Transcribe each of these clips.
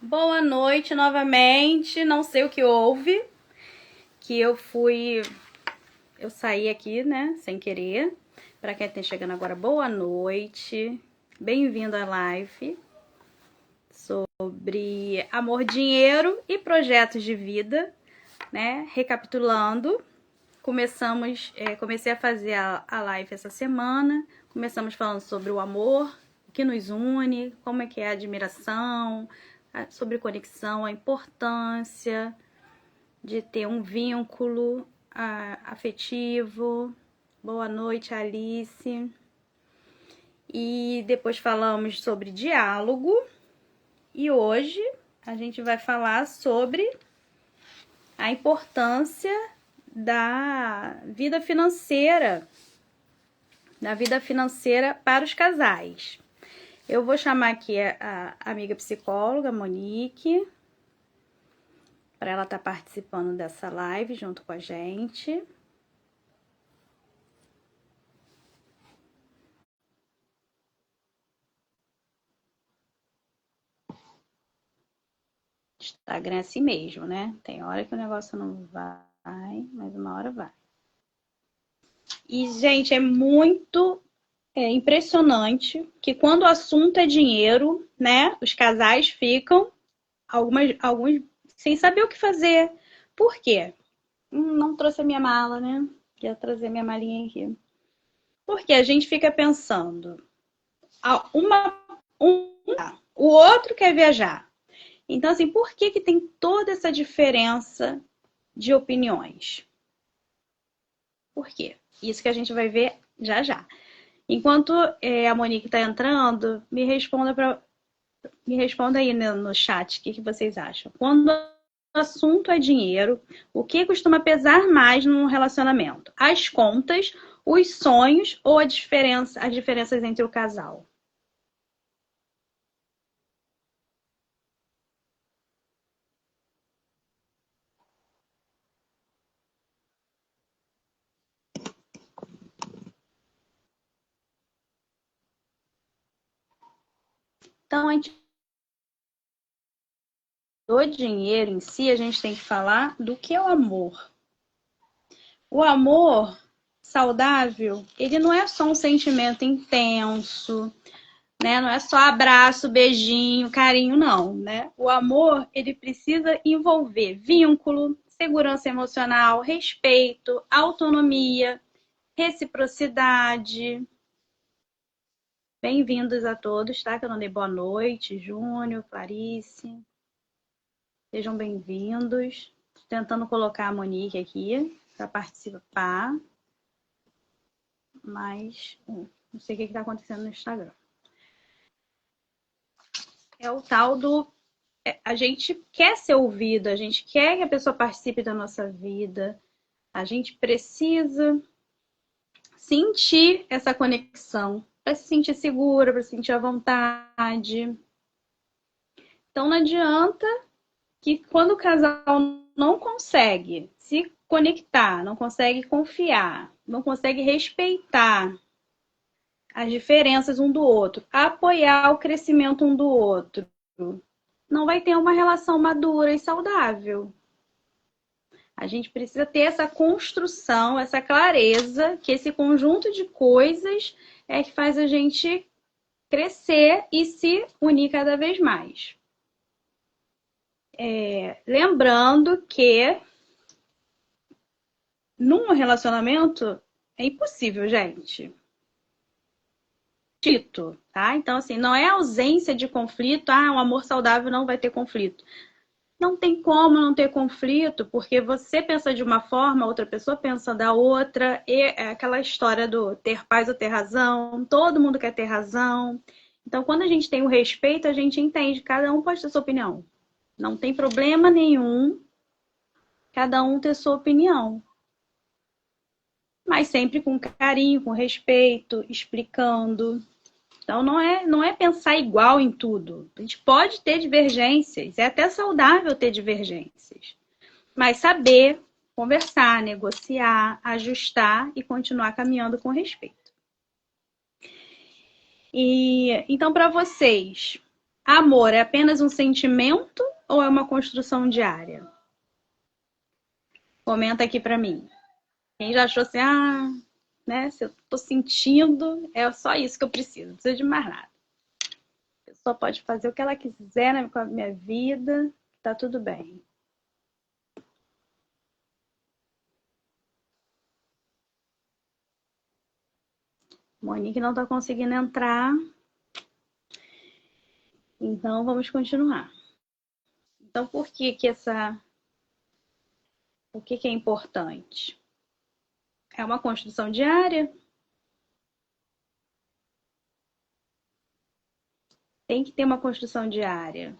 Boa noite novamente. Não sei o que houve, que eu saí aqui, né, sem querer. Para quem está chegando agora, boa noite. Bem-vindo à live sobre amor, dinheiro e projetos de vida, né? Recapitulando, comecei a fazer a live essa semana. Começamos falando sobre o amor, o que nos une, como é que é a admiração, sobre conexão, a importância de ter um vínculo afetivo. Boa noite, Alice. E depois falamos sobre diálogo. E hoje a gente vai falar sobre a importância da vida financeira para os casais. Eu vou chamar aqui a amiga psicóloga, Monique, para ela estar participando dessa live junto com a gente. Instagram é assim mesmo, né? Tem hora que o negócio não vai, mas uma hora vai. E, gente, é muito impressionante que quando o assunto é dinheiro, né? Os casais ficam, alguns sem saber o que fazer. Por quê? Não trouxe a minha mala, né? Ia trazer minha malinha aqui. Porque a gente fica pensando, o outro quer viajar. Então, assim, por que tem toda essa diferença de opiniões? Por quê? Isso que a gente vai ver já já. Enquanto a Monique está entrando, me responda aí no chat o que vocês acham. Quando o assunto é dinheiro, o que costuma pesar mais num relacionamento? As contas, os sonhos ou as diferenças entre o casal? Então, do dinheiro em si, a gente tem que falar do que é o amor. O amor saudável, ele não é só um sentimento intenso, né? Não é só abraço, beijinho, carinho, não, né? O amor, ele precisa envolver vínculo, segurança emocional, respeito, autonomia, reciprocidade. Bem-vindos a todos, tá? Que eu não dei boa noite, Júnior, Clarice. Sejam bem-vindos. Tô tentando colocar a Monique aqui para participar, mas não sei o que está acontecendo no Instagram. É o tal do a gente quer ser ouvido, a gente quer que a pessoa participe da nossa vida, a gente precisa sentir essa conexão, para se sentir segura, para se sentir à vontade. Então não adianta que quando o casal não consegue se conectar, não consegue confiar, não consegue respeitar as diferenças um do outro, apoiar o crescimento um do outro, não vai ter uma relação madura e saudável. A gente precisa ter essa construção, essa clareza, que esse conjunto de coisas é que faz a gente crescer e se unir cada vez mais. Lembrando que num relacionamento é impossível, gente. Conflito, tá? Então, assim, não é ausência de conflito, um amor saudável não vai ter conflito. Não tem como não ter conflito, porque você pensa de uma forma, outra pessoa pensa da outra, e é aquela história do ter paz ou ter razão, todo mundo quer ter razão. Então, quando a gente tem o respeito, a gente entende, cada um pode ter sua opinião. Não tem problema nenhum cada um ter sua opinião. Mas sempre com carinho, com respeito, explicando. Então, não é pensar igual em tudo. A gente pode ter divergências, é até saudável ter divergências. Mas saber conversar, negociar, ajustar e continuar caminhando com respeito. E então, para vocês, Amor é apenas um sentimento ou é uma construção diária? Comenta aqui pra mim. Quem já achou assim, né? Se eu tô sentindo, é só isso que eu preciso, não preciso de mais nada. A pessoa pode fazer o que ela quiser, né, com a minha vida, tá tudo bem. Monique não tá conseguindo entrar, então vamos continuar. Então, por que que o que que é importante? É uma construção diária? Tem que ter uma construção diária.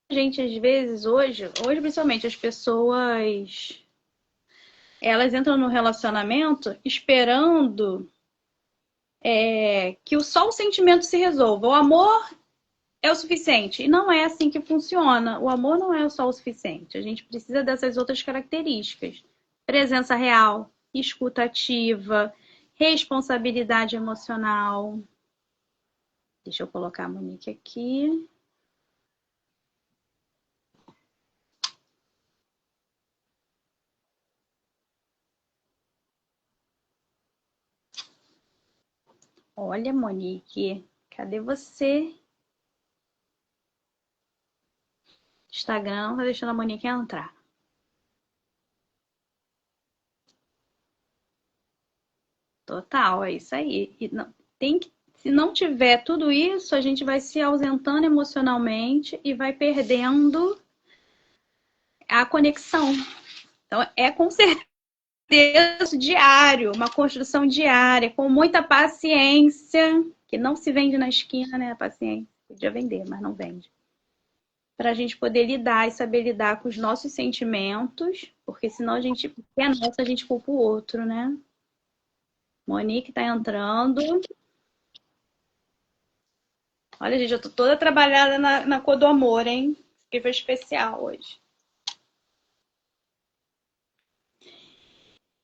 A gente, às vezes, hoje principalmente, as pessoas, elas entram no relacionamento esperando que só o sentimento se resolva. O amor é o suficiente. E não é assim que funciona. O amor não é só o suficiente. A gente precisa dessas outras características. Presença real, escuta ativa, responsabilidade emocional. Deixa eu colocar a Monique aqui. Olha, Monique, cadê você? Instagram não tá deixando a Monique entrar. Total, é isso aí. E não, se não tiver tudo isso, a gente vai se ausentando emocionalmente e vai perdendo a conexão. Então, é com certeza diário, uma construção diária, com muita paciência, que não se vende na esquina, né? A paciência. Podia vender, mas não vende. Para a gente poder lidar e saber lidar com os nossos sentimentos, porque senão a gente, é nossa, a gente culpa o outro, né? Monique tá entrando. Olha, gente, eu tô toda trabalhada na cor do amor, hein? Que foi especial hoje.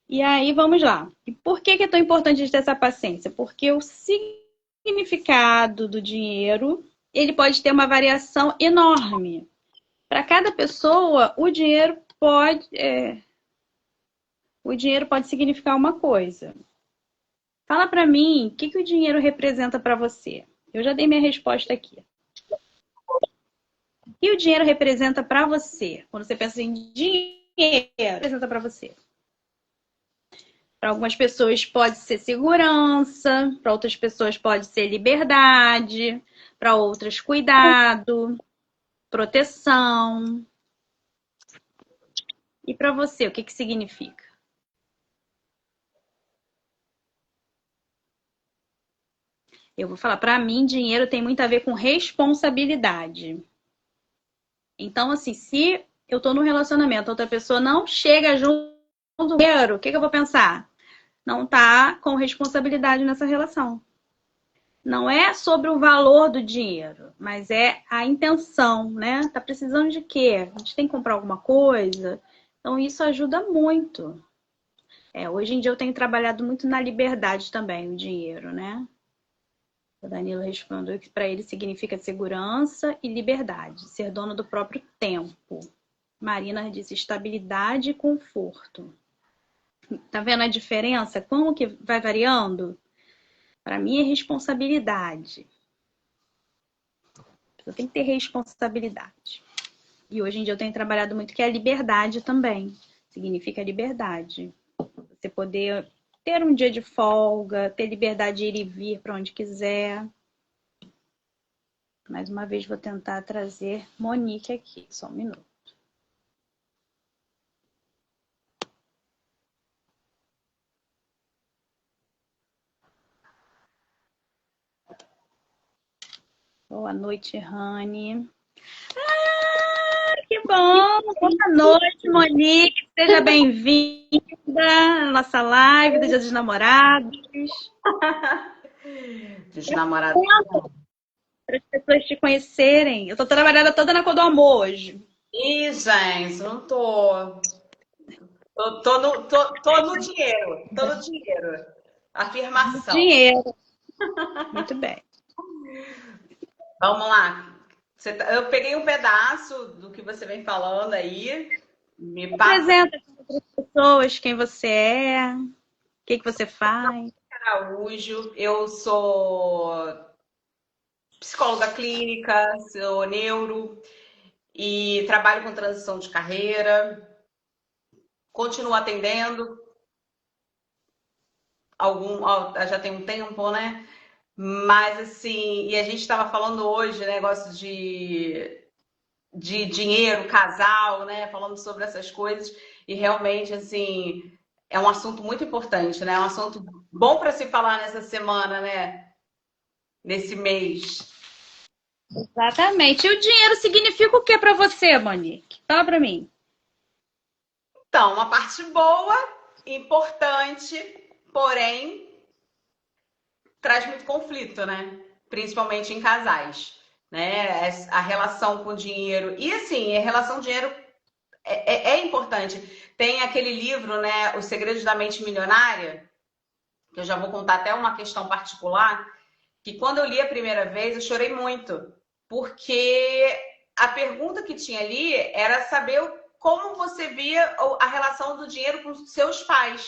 E aí, vamos lá. E por que é tão importante a gente ter essa paciência? Porque o significado do dinheiro, ele pode ter uma variação enorme. Para cada pessoa, o dinheiro pode significar uma coisa. Fala para mim, o que o dinheiro representa para você? Eu já dei minha resposta aqui. O que o dinheiro representa para você? Quando você pensa em dinheiro, representa para você? Para algumas pessoas pode ser segurança, para outras pessoas pode ser liberdade, para outras cuidado, proteção. E para você, o que que significa? Eu vou falar, para mim, dinheiro tem muito a ver com responsabilidade. Então, assim, se eu estou num relacionamento, outra pessoa não chega junto com dinheiro, o que que eu vou pensar? Não tá com responsabilidade nessa relação. Não é sobre o valor do dinheiro, mas é a intenção, né? Tá precisando de quê? A gente tem que comprar alguma coisa? Então, isso ajuda muito. Hoje em dia eu tenho trabalhado muito na liberdade também, o dinheiro, né? O Danilo respondeu que para ele significa segurança e liberdade, ser dono do próprio tempo. Marina disse estabilidade e conforto. Tá vendo a diferença? Como que vai variando? Para mim é responsabilidade. Você tem que ter responsabilidade. E hoje em dia eu tenho trabalhado muito que é a liberdade também. Significa liberdade. Você poder ter um dia de folga, ter liberdade de ir e vir para onde quiser. Mais uma vez vou tentar trazer Monique aqui, só um minuto. Boa noite, Rani. Que bom! Boa noite, Monique. Seja bem-vinda à nossa live do Dia dos Namorados. Dos namorados. Para as pessoas te conhecerem. Eu tô trabalhando toda na cor do amor hoje. Ih, gente, não tô. Tô no dinheiro. Tô no dinheiro. Afirmação. Dinheiro. Muito bem. Vamos lá. Eu peguei um pedaço do que você vem falando aí. Me passa, Apresenta para as pessoas quem você é, o que você faz. Araújo. Eu sou psicóloga clínica, sou neuro e trabalho com transição de carreira. Continuo atendendo já tem um tempo, né? Mas assim, e a gente estava falando hoje, negócio de dinheiro, casal, né? Falando sobre essas coisas, e realmente, assim, é um assunto muito importante, né? É um assunto bom para se falar nessa semana, né? Nesse mês. Exatamente. E o dinheiro significa o que para você, Monique? Fala para mim. Então, uma parte boa, importante, porém, traz muito conflito, né? Principalmente em casais, né? A relação com o dinheiro. E assim, a relação com o dinheiro é importante. Tem aquele livro, né? Os Segredos da Mente Milionária, que eu já vou contar até uma questão particular, que quando eu li a primeira vez, eu chorei muito, porque a pergunta que tinha ali era saber como você via a relação do dinheiro com seus pais,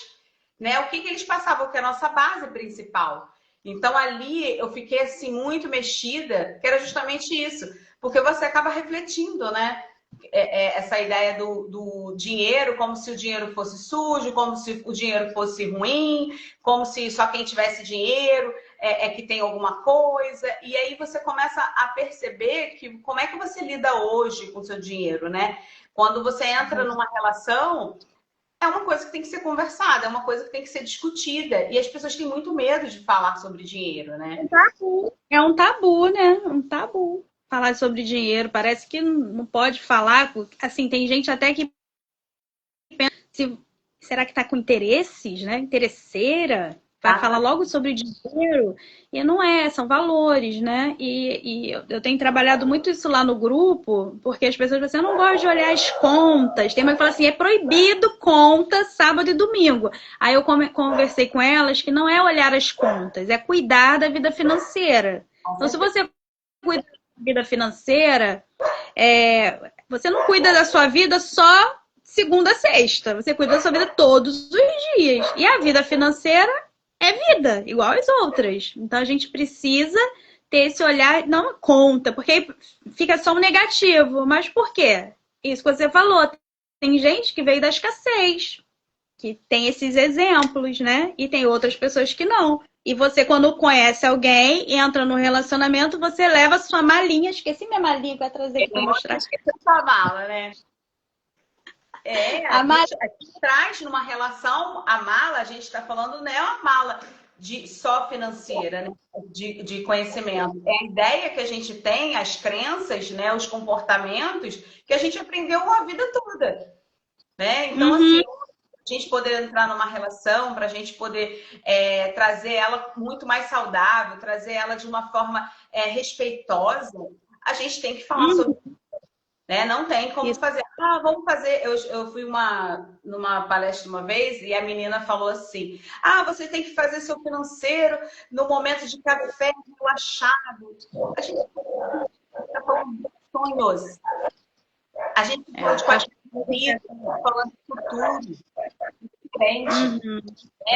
né? O que eles passavam, que é a nossa base principal. Então ali eu fiquei assim muito mexida, que era justamente isso, porque você acaba refletindo, né? Essa ideia do dinheiro, como se o dinheiro fosse sujo, como se o dinheiro fosse ruim, como se só quem tivesse dinheiro que tem alguma coisa. E aí você começa a perceber que como é que você lida hoje com o seu dinheiro, né? Quando você entra numa relação, é uma coisa que tem que ser conversada, é uma coisa que tem que ser discutida. E as pessoas têm muito medo de falar sobre dinheiro, né? É um tabu, né? Um tabu. Falar sobre dinheiro, parece que não pode falar. Assim, tem gente até que se, será que está com interesses, né? Interesseira? Vai falar Tá? logo sobre dinheiro e não é, são valores, né? E eu tenho trabalhado muito isso lá no grupo, porque as pessoas você não gosta de olhar as contas. Tem uma que fala assim, é proibido conta sábado e domingo. Aí eu conversei com elas que não é olhar as contas, é cuidar da vida financeira. Então, se você cuida da vida financeira, você não cuida da sua vida só segunda a sexta. Você cuida da sua vida todos os dias. E a vida financeira é vida, igual as outras. Então a gente precisa ter esse olhar, não conta, porque aí fica só um negativo. Mas por quê? Isso que você falou. Tem gente que veio da escassez, que tem esses exemplos, né? E tem outras pessoas que não. E você, quando conhece alguém, entra no relacionamento, você leva sua malinha. Esqueci minha malinha para trazer aqui para mostrar. Esqueceu sua mala, né? A malinha. A gente traz numa relação a mala, a gente está falando, não é uma mala só financeira, né? De conhecimento. É a ideia que a gente tem, as crenças, né? Os comportamentos que a gente aprendeu a vida toda, né? Então, assim, Uhum. a gente poder entrar numa relação, para a gente poder trazer ela muito mais saudável, trazer ela de uma forma respeitosa, a gente tem que falar sobre, Uhum. né? Não tem como Isso. fazer. Ah, vamos fazer. Eu fui numa palestra uma vez e a menina falou assim: ah, você tem que fazer seu financeiro no momento de café relaxado. A gente está falando de sonhos. A gente pode com a vida, falando de futuro, frente. Uhum.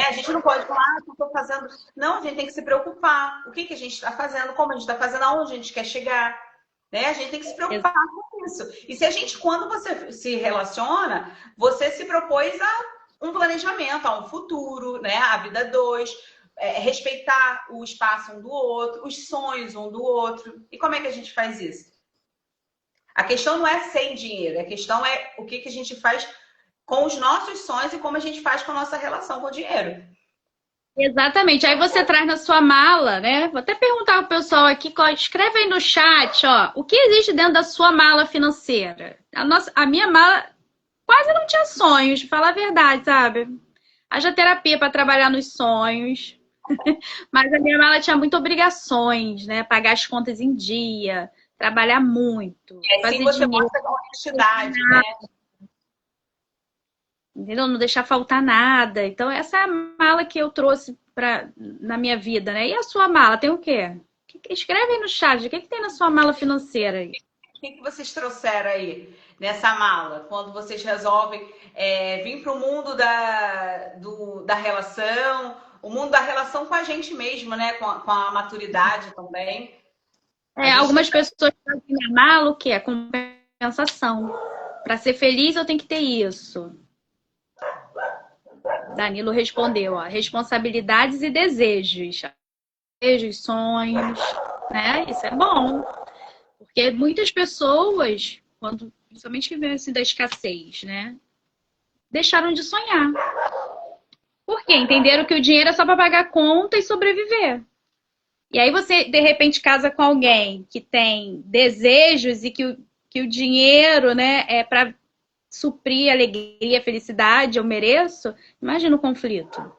A gente não pode falar, ah, eu estou fazendo. Não, a gente tem que se preocupar. O que a gente está fazendo, como a gente está fazendo, aonde a gente quer chegar. Né? A gente tem que se preocupar com isso. E se a gente, quando você se relaciona, você se propôs a um planejamento, a um futuro, né? A vida dois, respeitar o espaço um do outro, os sonhos um do outro. E como é que a gente faz isso? A questão não é sem dinheiro, a questão é o que a gente faz com os nossos sonhos e como a gente faz com a nossa relação com o dinheiro. Exatamente. Aí você traz na sua mala, né? Vou até perguntar ao pessoal aqui, escreve aí no chat, ó, o que existe dentro da sua mala financeira? A minha mala quase não tinha sonhos, pra falar a verdade, sabe? Haja terapia para trabalhar nos sonhos, mas a minha mala tinha muitas obrigações, né? Pagar as contas em dia, trabalhar muito, Assim fazer você dinheiro, mostra a honestidade, né? entendeu? Não deixar faltar nada. Então, essa é a mala que eu trouxe na minha vida, né? E a sua mala tem o quê? Escreve aí no chat, o que tem na sua mala financeira aí? O que vocês trouxeram aí nessa mala? Quando vocês resolvem vir para o mundo da relação, o mundo da relação com a gente mesmo, né? Com a maturidade também. Algumas pessoas fazem na mala o quê? A compensação. Para ser feliz, eu tenho que ter isso. Danilo respondeu, ó, responsabilidades e desejos. Desejos, sonhos, né? Isso é bom. Porque muitas pessoas, quando, principalmente que vem assim da escassez, né? Deixaram de sonhar. Por quê? Entenderam que o dinheiro é só para pagar conta e sobreviver. E aí você, de repente, casa com alguém que tem desejos e que o dinheiro, né, é para suprir a alegria, a felicidade, eu mereço. Imagina o conflito.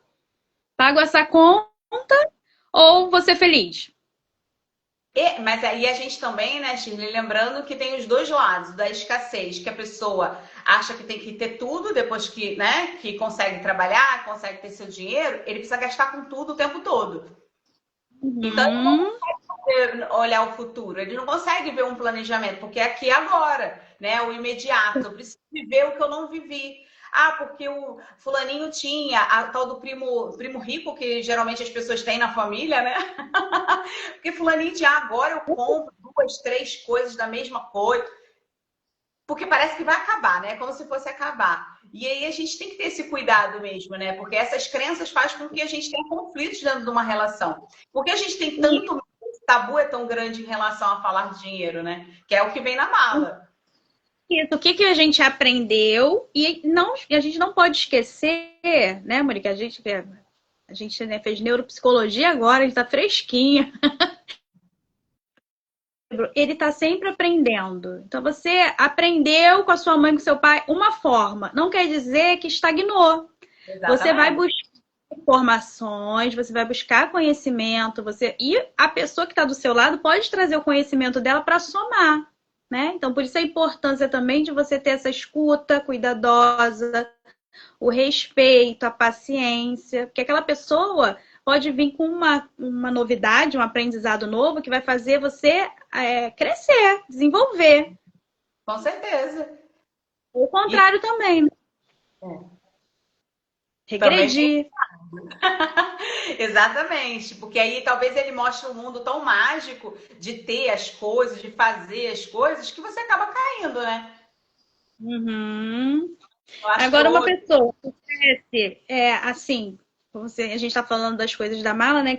Pago essa conta ou vou ser feliz? Mas aí a gente também, né, Shirley, lembrando que tem os dois lados da escassez, que a pessoa acha que tem que ter tudo depois que, né, que consegue trabalhar, consegue ter seu dinheiro, ele precisa gastar com tudo o tempo todo. Então, ele não consegue olhar o futuro, ele não consegue ver um planejamento, porque é aqui e agora, né, o imediato. Eu preciso viver o que eu não vivi. Ah, porque o fulaninho tinha a tal do primo rico, que geralmente as pessoas têm na família, né? Porque fulaninho tinha, agora eu compro 2, 3 coisas da mesma coisa. Porque parece que vai acabar, né? Como se fosse acabar. E aí a gente tem que ter esse cuidado mesmo, né? Porque essas crenças fazem com que a gente tenha conflitos dentro de uma relação. Porque a gente tem tanto... Esse tabu é tão grande em relação a falar de dinheiro, né? Que é o que vem na mala. Isso, o que a gente aprendeu e a gente não pode esquecer, né, Mônica? A gente né, fez neuropsicologia agora, a gente tá fresquinha. Ele está sempre aprendendo. Então, você aprendeu com a sua mãe, com seu pai, uma forma. Não quer dizer que estagnou. Exatamente. Você vai buscar informações, você vai buscar conhecimento, e a pessoa que está do seu lado pode trazer o conhecimento dela para somar. Né? Então, por isso a importância também de você ter essa escuta cuidadosa, o respeito, a paciência, porque aquela pessoa pode vir com uma novidade, um aprendizado novo que vai fazer você crescer, desenvolver. Com certeza. O contrário também, né? Regredir. Exatamente, porque aí talvez ele mostre um mundo tão mágico de ter as coisas, de fazer as coisas, que você acaba caindo, né? Uhum. Agora, uma pessoa que assim, a gente está falando das coisas da mala, né?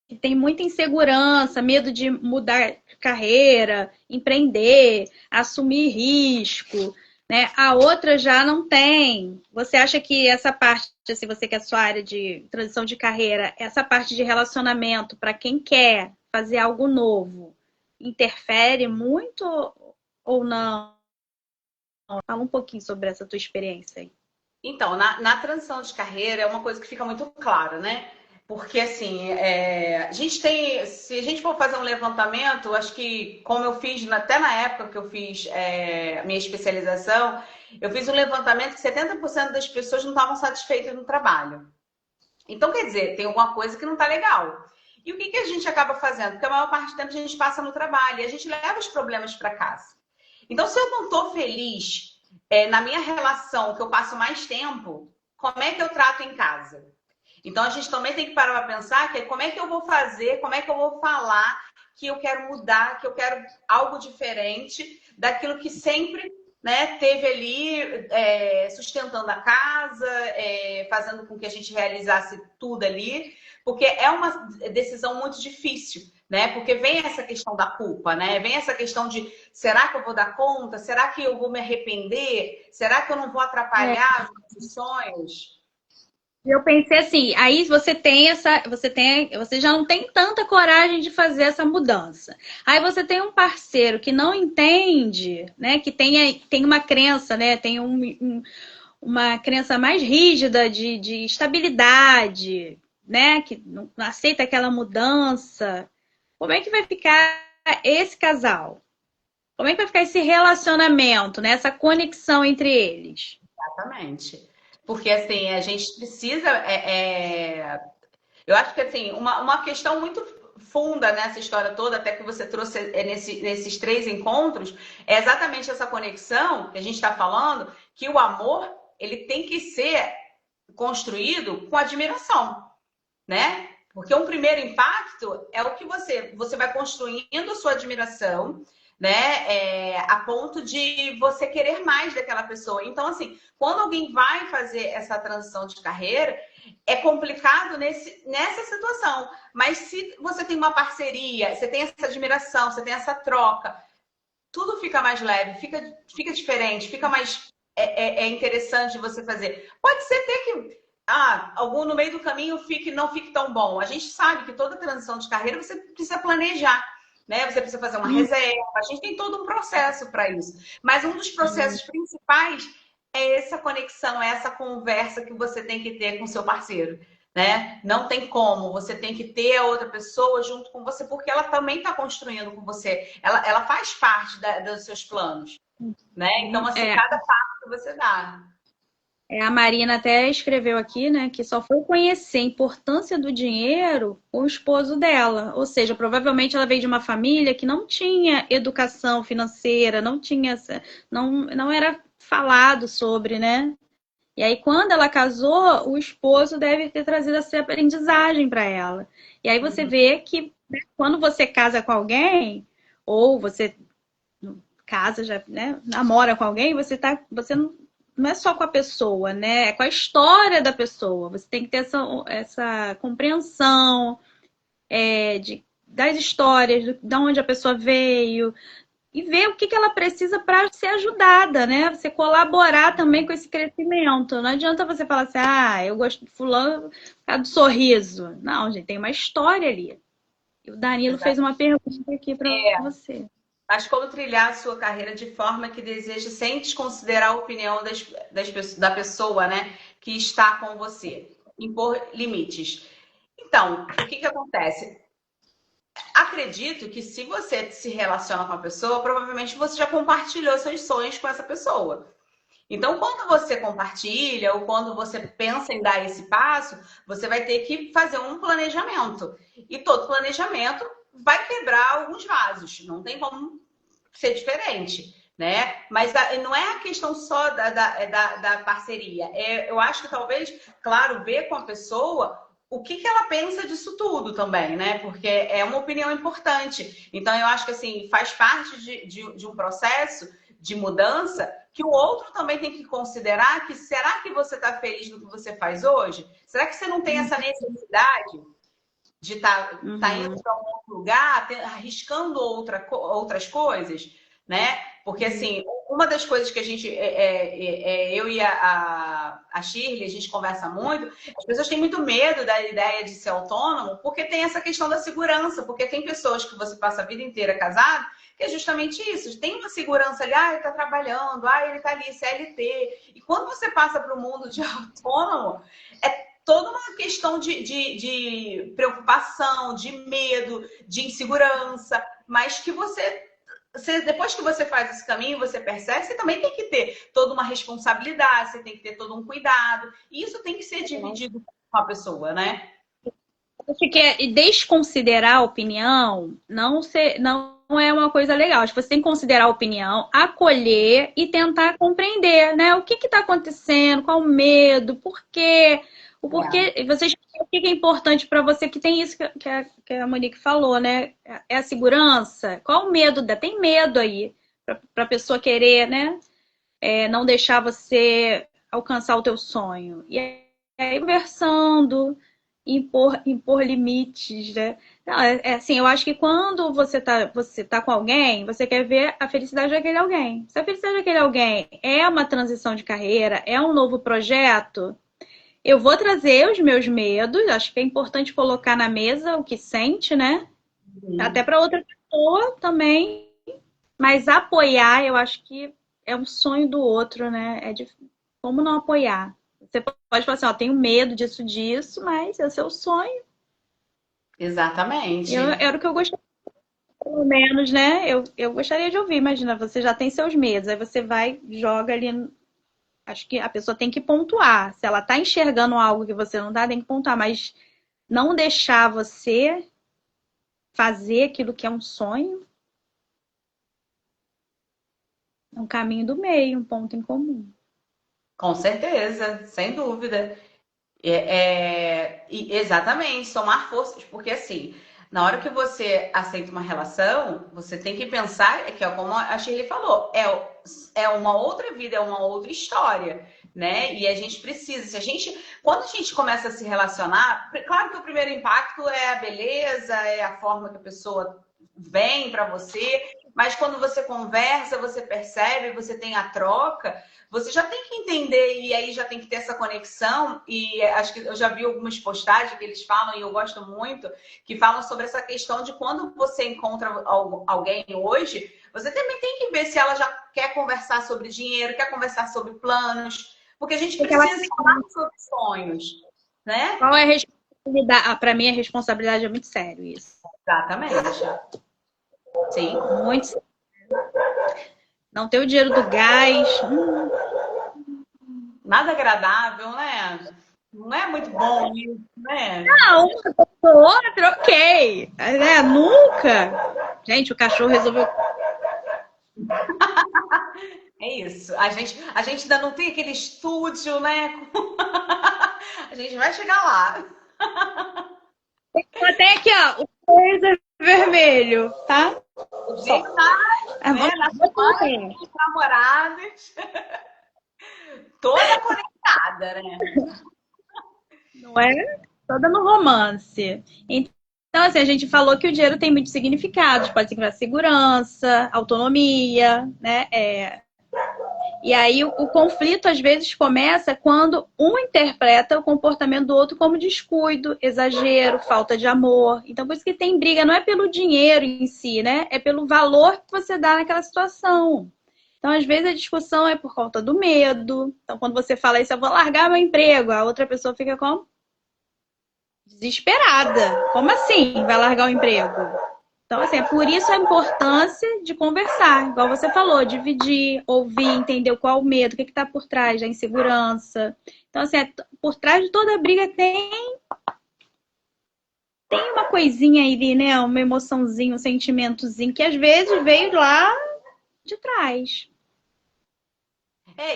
Que tem muita insegurança, medo de mudar de carreira, empreender, assumir risco, né? A outra já não tem. Você acha que essa parte, se você quer a sua área de transição de carreira, essa parte de relacionamento, para quem quer fazer algo novo, interfere muito ou não? Fala um pouquinho sobre essa tua experiência aí. Então, na transição de carreira é uma coisa que fica muito clara, né? Porque, assim, a gente tem... Se a gente for fazer um levantamento, acho que, como eu fiz até na época que eu fiz a minha especialização, eu fiz um levantamento que 70% das pessoas não estavam satisfeitas no trabalho. Então, quer dizer, tem alguma coisa que não está legal. E o que a gente acaba fazendo? Porque a maior parte do tempo a gente passa no trabalho e a gente leva os problemas para casa. Então, se eu não estou feliz na minha relação, que eu passo mais tempo, como é que eu trato em casa? Então, a gente também tem que parar para pensar que como é que eu vou fazer, como é que eu vou falar que eu quero mudar, que eu quero algo diferente daquilo que sempre, né, teve ali sustentando a casa, fazendo com que a gente realizasse tudo ali, porque é uma decisão muito difícil, né? Porque vem essa questão da culpa, né? Vem essa questão de será que eu vou dar conta? Será que eu vou me arrepender? Será que eu não vou atrapalhar os meus sonhos? Eu pensei assim, aí você já não tem tanta coragem de fazer essa mudança. Aí você tem um parceiro que não entende, né? Que tem uma crença, né? Tem uma crença mais rígida de estabilidade, né? Que não aceita aquela mudança. Como é que vai ficar esse casal? Como é que vai ficar esse relacionamento, né? Essa conexão entre eles? Exatamente. Porque, assim, a gente precisa... Eu acho que, assim, uma questão muito funda nessa história toda, até que você trouxe nesses 3 encontros, é exatamente essa conexão que a gente está falando, que o amor, ele tem que ser construído com admiração, né? Porque um primeiro impacto é o que você vai construindo sua admiração, né? A ponto de você querer mais daquela pessoa. Então, assim, quando alguém vai fazer essa transição de carreira, é complicado nessa situação. Mas se você tem uma parceria, você tem essa admiração, você tem essa troca, tudo fica mais leve, fica diferente, fica mais interessante de você fazer. Pode ser até que algum no meio do caminho não fique tão bom. A gente sabe que toda transição de carreira você precisa planejar, né? Você precisa fazer uma reserva. A gente tem todo um processo para isso. Mas um dos processos principais é essa conexão, é essa conversa que você tem que ter com seu parceiro, né? Não tem como. Você tem que ter a outra pessoa junto com você, porque ela também está construindo com você. Ela faz parte dos seus planos, né? Então, assim, cada passo que você dá. A Marina até escreveu aqui, né, que só foi conhecer a importância do dinheiro com o esposo dela. Ou seja, provavelmente ela veio de uma família que não tinha educação financeira, não era falado sobre, né? E aí, quando ela casou, o esposo deve ter trazido essa aprendizagem para ela. E aí você vê que, né, quando você casa com alguém, ou você casa, já, né, namora com alguém, você não é só com a pessoa, né? É com a história da pessoa. Você tem que ter essa compreensão das histórias, de onde a pessoa veio, e ver o que ela precisa para ser ajudada, né? Você colaborar também com esse crescimento. Não adianta você falar assim, eu gosto de fulano por causa do sorriso. Não, gente, tem uma história ali. E o Danilo fez uma pergunta aqui para você. Mas como trilhar a sua carreira de forma que deseja sem desconsiderar a opinião da pessoa, né, que está com você. Impor limites. Então, o que acontece? Acredito que se você se relaciona com a pessoa, provavelmente você já compartilhou seus sonhos com essa pessoa. Então, quando você compartilha ou quando você pensa em dar esse passo, você vai ter que fazer um planejamento. E todo planejamento vai quebrar alguns vasos. Não tem como ser diferente, né? Mas não é a questão só da parceria. Eu acho que talvez, claro, ver com a pessoa o que ela pensa disso tudo também, né? Porque é uma opinião importante. Então, eu acho que, assim, faz parte de um processo de mudança que o outro também tem que considerar que será que você está feliz no que você faz hoje? Será que você não tem essa necessidade de estar indo para um outro lugar, arriscando outras coisas, né? Porque, assim, uma das coisas que a gente, eu e a Shirley, a gente conversa muito, as pessoas têm muito medo da ideia de ser autônomo, porque tem essa questão da segurança, porque tem pessoas que você passa a vida inteira casado, que é justamente isso, tem uma segurança ali, ele está trabalhando, ele está ali, CLT, e quando você passa para o mundo de autônomo, é toda uma questão de preocupação, de medo, de insegurança, mas que depois que você faz esse caminho, você percebe, você também tem que ter toda uma responsabilidade, você tem que ter todo um cuidado, e isso tem que ser dividido com a pessoa, né? Acho que desconsiderar a opinião não é uma coisa legal. Acho que você tem que considerar a opinião, acolher e tentar compreender, né? O que está acontecendo, qual o medo, por quê? O porquê, o que é importante para você, que tem isso que a Monique falou, né? É a segurança. Qual o medo? Tem medo aí para a pessoa querer, né? Não deixar você alcançar o teu sonho. E aí, conversando, impor limites, né? Não, assim, eu acho que quando você tá com alguém, você quer ver a felicidade daquele alguém. Se a felicidade daquele alguém é uma transição de carreira, é um novo projeto, eu vou trazer os meus medos, acho que é importante colocar na mesa o que sente, né? Até para outra pessoa também, mas apoiar, eu acho que é um sonho do outro, né? Como não apoiar? Você pode falar assim, tenho medo disso, mas é seu sonho. Exatamente. Era o que eu gostaria, pelo menos, né? Eu gostaria de ouvir. Imagina, você já tem seus medos, aí você vai, joga ali. Acho que a pessoa tem que pontuar. Se ela está enxergando algo que você não dá, tem que pontuar. Mas não deixar você fazer aquilo que é um sonho. É um caminho do meio, um ponto em comum. Com certeza, sem dúvida. Exatamente, somar forças, porque assim, na hora que você aceita uma relação, você tem que pensar, que é como a Shirley falou, é uma outra vida, é uma outra história, né? E a gente precisa, quando a gente começa a se relacionar, claro que o primeiro impacto é a beleza, é a forma que a pessoa vem para você, mas quando você conversa, você percebe, você tem a troca. Você já tem que entender e aí já tem que ter essa conexão. E acho que eu já vi algumas postagens que eles falam, e eu gosto muito, que falam sobre essa questão de quando você encontra alguém hoje, você também tem que ver se ela já quer conversar sobre dinheiro, quer conversar sobre planos, porque a gente precisa falar sobre sonhos, né? Qual é a responsabilidade? Para mim, a responsabilidade é muito sério isso. Exatamente. Sim. Muito sério. Não ter o dinheiro do gás. Nada agradável, né? Não é muito bom isso, né? Não, outra, ok. É, nunca. Gente, o cachorro resolveu. É isso. A gente ainda não tem aquele estúdio, né? A gente vai chegar lá. Até aqui, ó, o laser vermelho, tá? O dia tá, né? Na semana dos namorados. Toda conectada, né? Não é? Toda no romance. Então, assim, a gente falou que o dinheiro tem muitos significados. Pode significar segurança, autonomia, né? E aí o conflito às vezes começa quando um interpreta o comportamento do outro como descuido, exagero, falta de amor. Então por isso que tem briga, não é pelo dinheiro em si, né? É pelo valor que você dá naquela situação. Então às vezes a discussão é por conta do medo. Então quando você fala isso, eu vou largar meu emprego, a outra pessoa fica como? Desesperada. Como assim vai largar o emprego? Então, assim, é por isso a importância de conversar, igual você falou, dividir, ouvir, entender qual é o medo, o que está por trás da insegurança. Então, assim, por trás de toda briga tem uma coisinha aí, né? Uma emoçãozinha, um sentimentozinho, que às vezes veio lá de trás.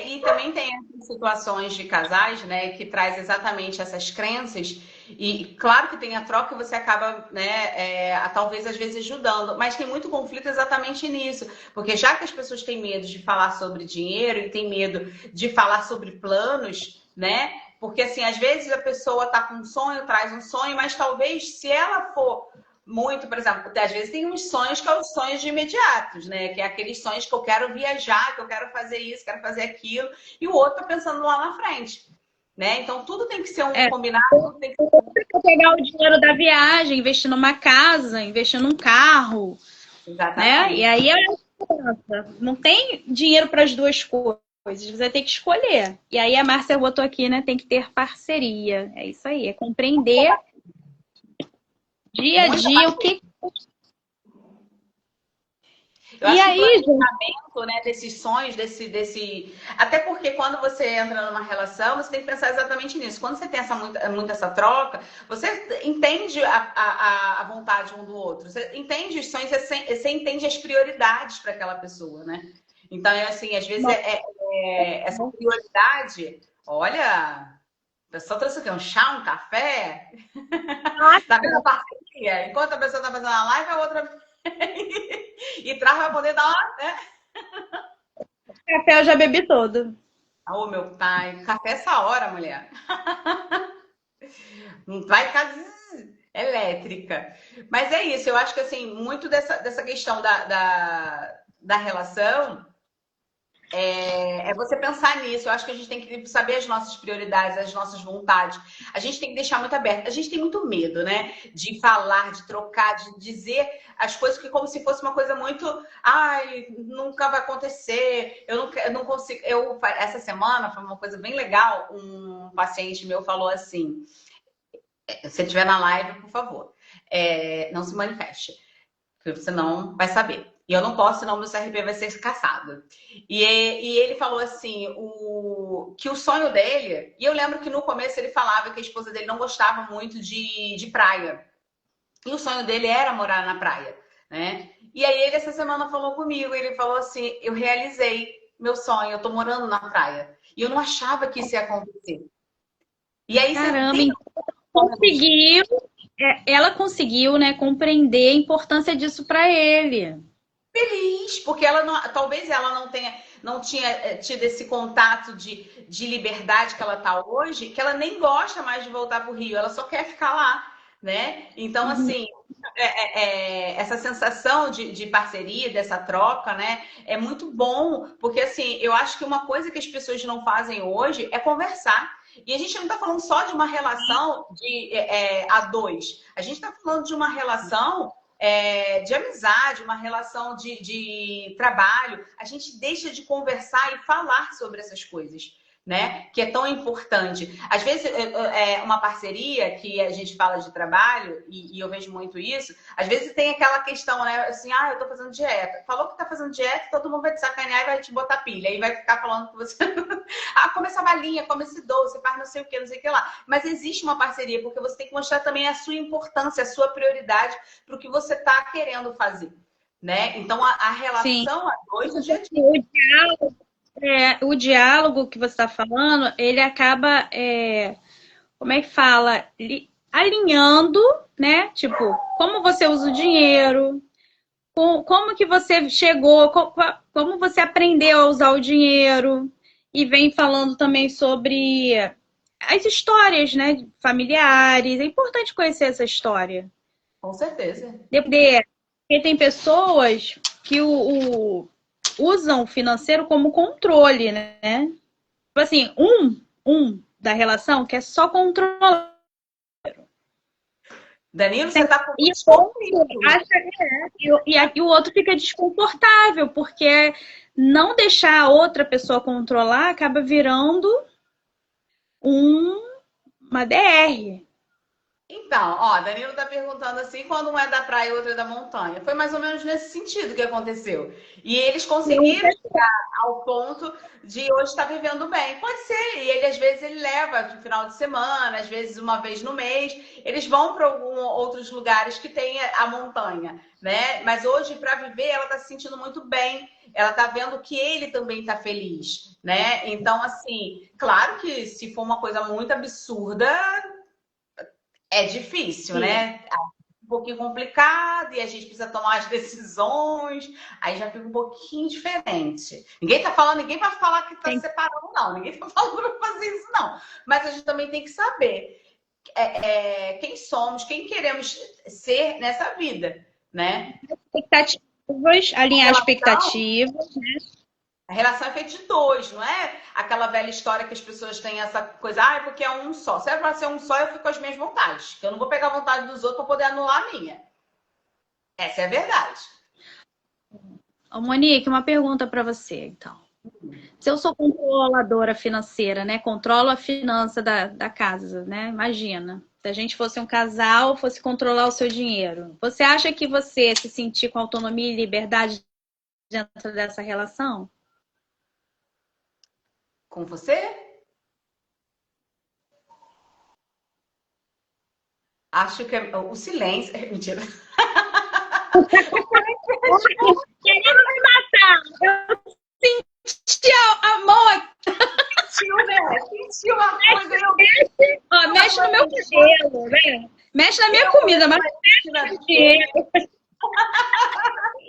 E também tem essas situações de casais, né, que traz exatamente essas crenças. E claro que tem a troca e você acaba, né, talvez às vezes ajudando, mas tem muito conflito exatamente nisso, porque já que as pessoas têm medo de falar sobre dinheiro e têm medo de falar sobre planos, né? Porque assim, às vezes a pessoa tá com um sonho, traz um sonho, mas talvez se ela for muito, por exemplo, às vezes tem uns sonhos que são os sonhos de imediatos, né? Que é aqueles sonhos que eu quero viajar, que eu quero fazer isso, quero fazer aquilo, e o outro tá pensando lá na frente, né? Então tudo tem que ser um combinado, tem que ser... pegar o dinheiro da viagem, investir numa casa, investir num carro, né? E aí não tem dinheiro para as duas coisas. Você vai ter que escolher. E aí a Márcia botou aqui, né? Tem que ter parceria. É isso aí, é compreender dia a dia o que. Eu acho que o planejamento, né, desses sonhos, até porque quando você entra numa relação, você tem que pensar exatamente nisso. Quando você tem muito essa troca, você entende a vontade um do outro, você entende os sonhos, você entende as prioridades para aquela pessoa, né? Então, assim, às vezes essa prioridade, olha, a pessoa trouxe o quê? Um chá, um café? Tá vendo a parceria? Enquanto a pessoa tá fazendo a live, a outra e traz pra poder dar uma, né? Café eu já bebi todo. Ô, meu pai, café essa hora, mulher. Não vai ficar elétrica. Mas é isso, eu acho que assim, muito dessa questão da relação é você pensar nisso. Eu acho que a gente tem que saber as nossas prioridades, as nossas vontades. A gente tem que deixar muito aberto. A gente tem muito medo, né? De falar, de trocar, de dizer as coisas que como se fosse uma coisa muito, ai, nunca vai acontecer. Eu não consigo. Essa semana foi uma coisa bem legal. Um paciente meu falou assim: se estiver na live, por favor, não se manifeste, porque você não vai saber. E eu não posso, senão meu CRP vai ser cassado. E ele falou assim, que o sonho dele... E eu lembro que no começo ele falava que a esposa dele não gostava muito de praia. E o sonho dele era morar na praia, né? E aí ele essa semana falou comigo, ele falou assim, eu realizei meu sonho, eu tô morando na praia. E eu não achava que isso ia acontecer. E aí você Caramba, vê então conseguiu, ela conseguiu, né, compreender a importância disso para ele. feliz, porque ela não, talvez ela não tinha tido esse contato de liberdade que ela tá hoje, que ela nem gosta mais de voltar para o Rio, ela só quer ficar lá, né? Então, Uhum. assim, essa sensação de parceria, dessa troca, né? É muito bom, porque assim, eu acho que uma coisa que as pessoas não fazem hoje é conversar. E a gente não está falando só de uma relação a dois, a gente está falando de uma relação de amizade, uma relação de trabalho. A gente deixa de conversar e falar sobre essas coisas, né? Que é tão importante. Às vezes, uma parceria que a gente fala de trabalho, e eu vejo muito isso, às vezes tem aquela questão, né? Assim, eu tô fazendo dieta. Falou que tá fazendo dieta, todo mundo vai te sacanear e vai te botar pilha. E vai ficar falando que você. Come essa balinha, come esse doce, faz não sei o que, não sei o que lá. Mas existe uma parceria, porque você tem que mostrar também a sua importância, a sua prioridade para o que você tá querendo fazer. Né? Então, a Sim. relação a dois no dia a dia. O diálogo que você está falando, ele acaba, como é que fala? Alinhando, né? Tipo, como você usa o dinheiro, como que você chegou, como você aprendeu a usar o dinheiro, e vem falando também sobre as histórias, né, familiares. É importante conhecer essa história. Com certeza. Porque tem pessoas que usam o financeiro como controle, né? Tipo assim, um da relação quer só controlar. Danilo, você tá com E o outro desconflito. acha e o outro fica desconfortável, porque não deixar a outra pessoa controlar acaba virando um, uma DR. Então, ó, Danilo tá perguntando assim, quando um é da praia e o outro é da montanha. Foi mais ou menos nesse sentido que aconteceu. E eles conseguiram ao ponto de hoje estar vivendo bem. Pode ser. E ele, às vezes, ele leva no final de semana, às vezes uma vez no mês. Eles vão para alguns outros lugares que tem a montanha, né? Mas hoje, para viver, ela está se sentindo muito bem. Ela está vendo que ele também está feliz, né? Então, assim, claro que se for uma coisa muito absurda, é difícil, Sim. né? Um pouquinho complicado e a gente precisa tomar as decisões, aí já fica um pouquinho diferente. Ninguém tá falando, ninguém vai falar que tá Tem, separado, não. Ninguém tá falando pra fazer isso, não. Mas a gente também tem que saber quem somos, quem queremos ser nessa vida, né? expectativas, alinhar Relação expectativas. A relação é feita de dois, não é aquela velha história que as pessoas têm essa coisa, porque é um só. Se é pra ser um só, eu fico com as minhas vontades. Que eu não vou pegar a vontade dos outros para poder anular a minha. Essa é a verdade. Ô, Monique, uma pergunta para você, então. Se eu sou controladora financeira, né? Controlo a finança da casa, né? Imagina. Se a gente fosse um casal, fosse controlar o seu dinheiro. Você acha que você se sentir com autonomia e liberdade dentro dessa relação? Com você? Acho que o silêncio. Mentira. O silêncio Querendo me matar! Eu senti a mão. sentiu, né? Sentiu uma coisa. Mexe no meu cabelo, né? Mexe na minha comida, mas mexe no dinheiro.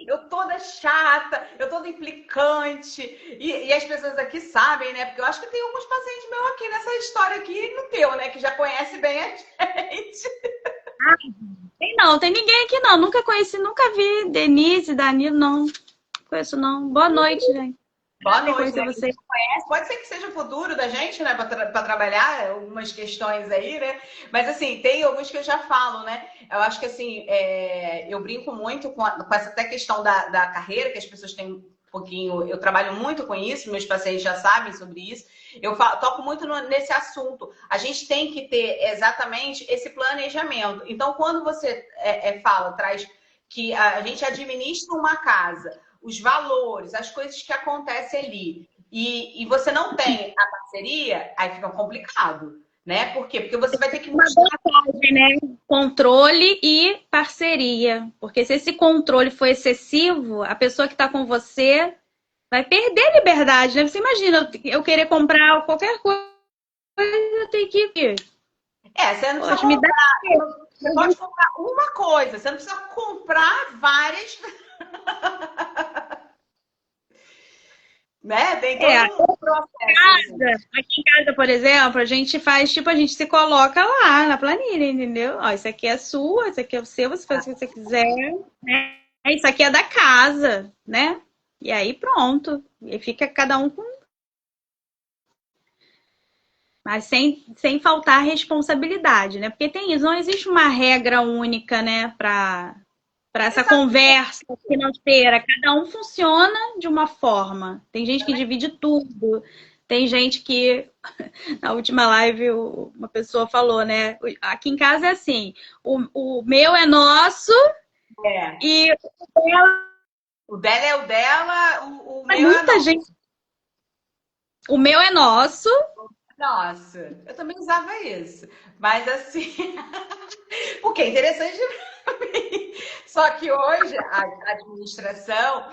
Eu toda chata, eu toda implicante. E as pessoas aqui sabem, né? Porque eu acho que tem alguns pacientes meus aqui nessa história aqui no teu, né? Que já conhece bem a gente. Tem ninguém aqui não. Nunca conheci, nunca vi Denise, Danilo, não. Não conheço não. Boa noite, gente. Boa Prazer noite, conhecer né? vocês. Pode ser que seja o futuro da gente, né? Para trabalhar algumas questões aí, né? Mas assim, tem alguns que eu já falo, né? Eu acho que assim, eu brinco muito com essa até questão da carreira, que as pessoas têm um pouquinho. Eu trabalho muito com isso, meus pacientes já sabem sobre isso. Toco muito nesse assunto. A gente tem que ter exatamente esse planejamento. Então, quando você traz que a gente administra uma casa, os valores, as coisas que acontecem ali, e você não tem a parceria, aí fica complicado, né? Por quê? Porque você vai ter que Uma mostrar. dosagem, né? Controle e parceria. Porque se esse controle for excessivo, a pessoa que está com você vai perder a liberdade, né? Você imagina eu querer comprar qualquer coisa, eu tenho que. Você não precisa Poxa, me dá. comprar. Você pode comprar uma coisa, você não precisa comprar várias, né? Tem É, todo um processo. aqui em casa, por exemplo, a gente faz, tipo, a gente se coloca lá na planilha, entendeu? Ó, isso aqui é sua, isso aqui é o seu, você faz o que você quiser, né? Isso aqui é da casa, né? E aí pronto. E fica cada um com. Mas sem faltar responsabilidade, né? Porque tem isso, não existe uma regra única, né, para essa conversa financeira. Cada um funciona de uma forma. Tem gente que divide tudo. Tem gente que, na última live, uma pessoa falou, né? Aqui em casa é assim: o meu é nosso É. e o dela O dela é o dela, o é meu é muita nosso. gente. O meu é nosso. Nossa, eu também usava isso. Mas assim, porque é interessante pra mim. Só que hoje a administração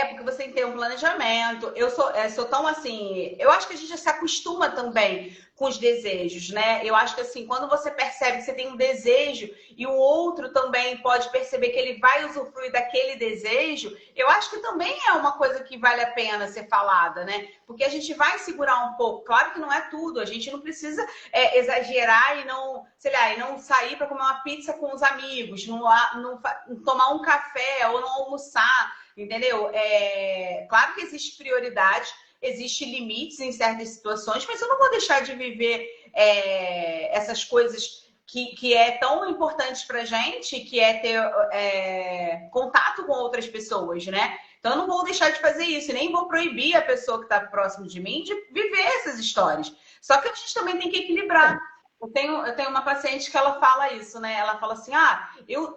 porque você tem que ter um planejamento. Eu sou tão assim, eu acho que a gente já se acostuma também com os desejos, né? Eu acho que assim, quando você percebe que você tem um desejo e o outro também pode perceber que ele vai usufruir daquele desejo, eu acho que também é uma coisa que vale a pena ser falada, né? Porque a gente vai segurar um pouco. Claro que não é tudo, a gente não precisa exagerar e não, sei lá, e não sair para comer uma pizza com os amigos, não tomar um café ou não almoçar, entendeu? Claro que existe prioridade, existe limites em certas situações, mas eu não vou deixar de viver essas coisas que é tão importante pra gente, que é ter contato com outras pessoas, né? Então eu não vou deixar de fazer isso, nem vou proibir a pessoa que está próximo de mim de viver essas histórias. Só que a gente também tem que equilibrar. Eu tenho uma paciente que ela fala isso, né? Ela fala assim,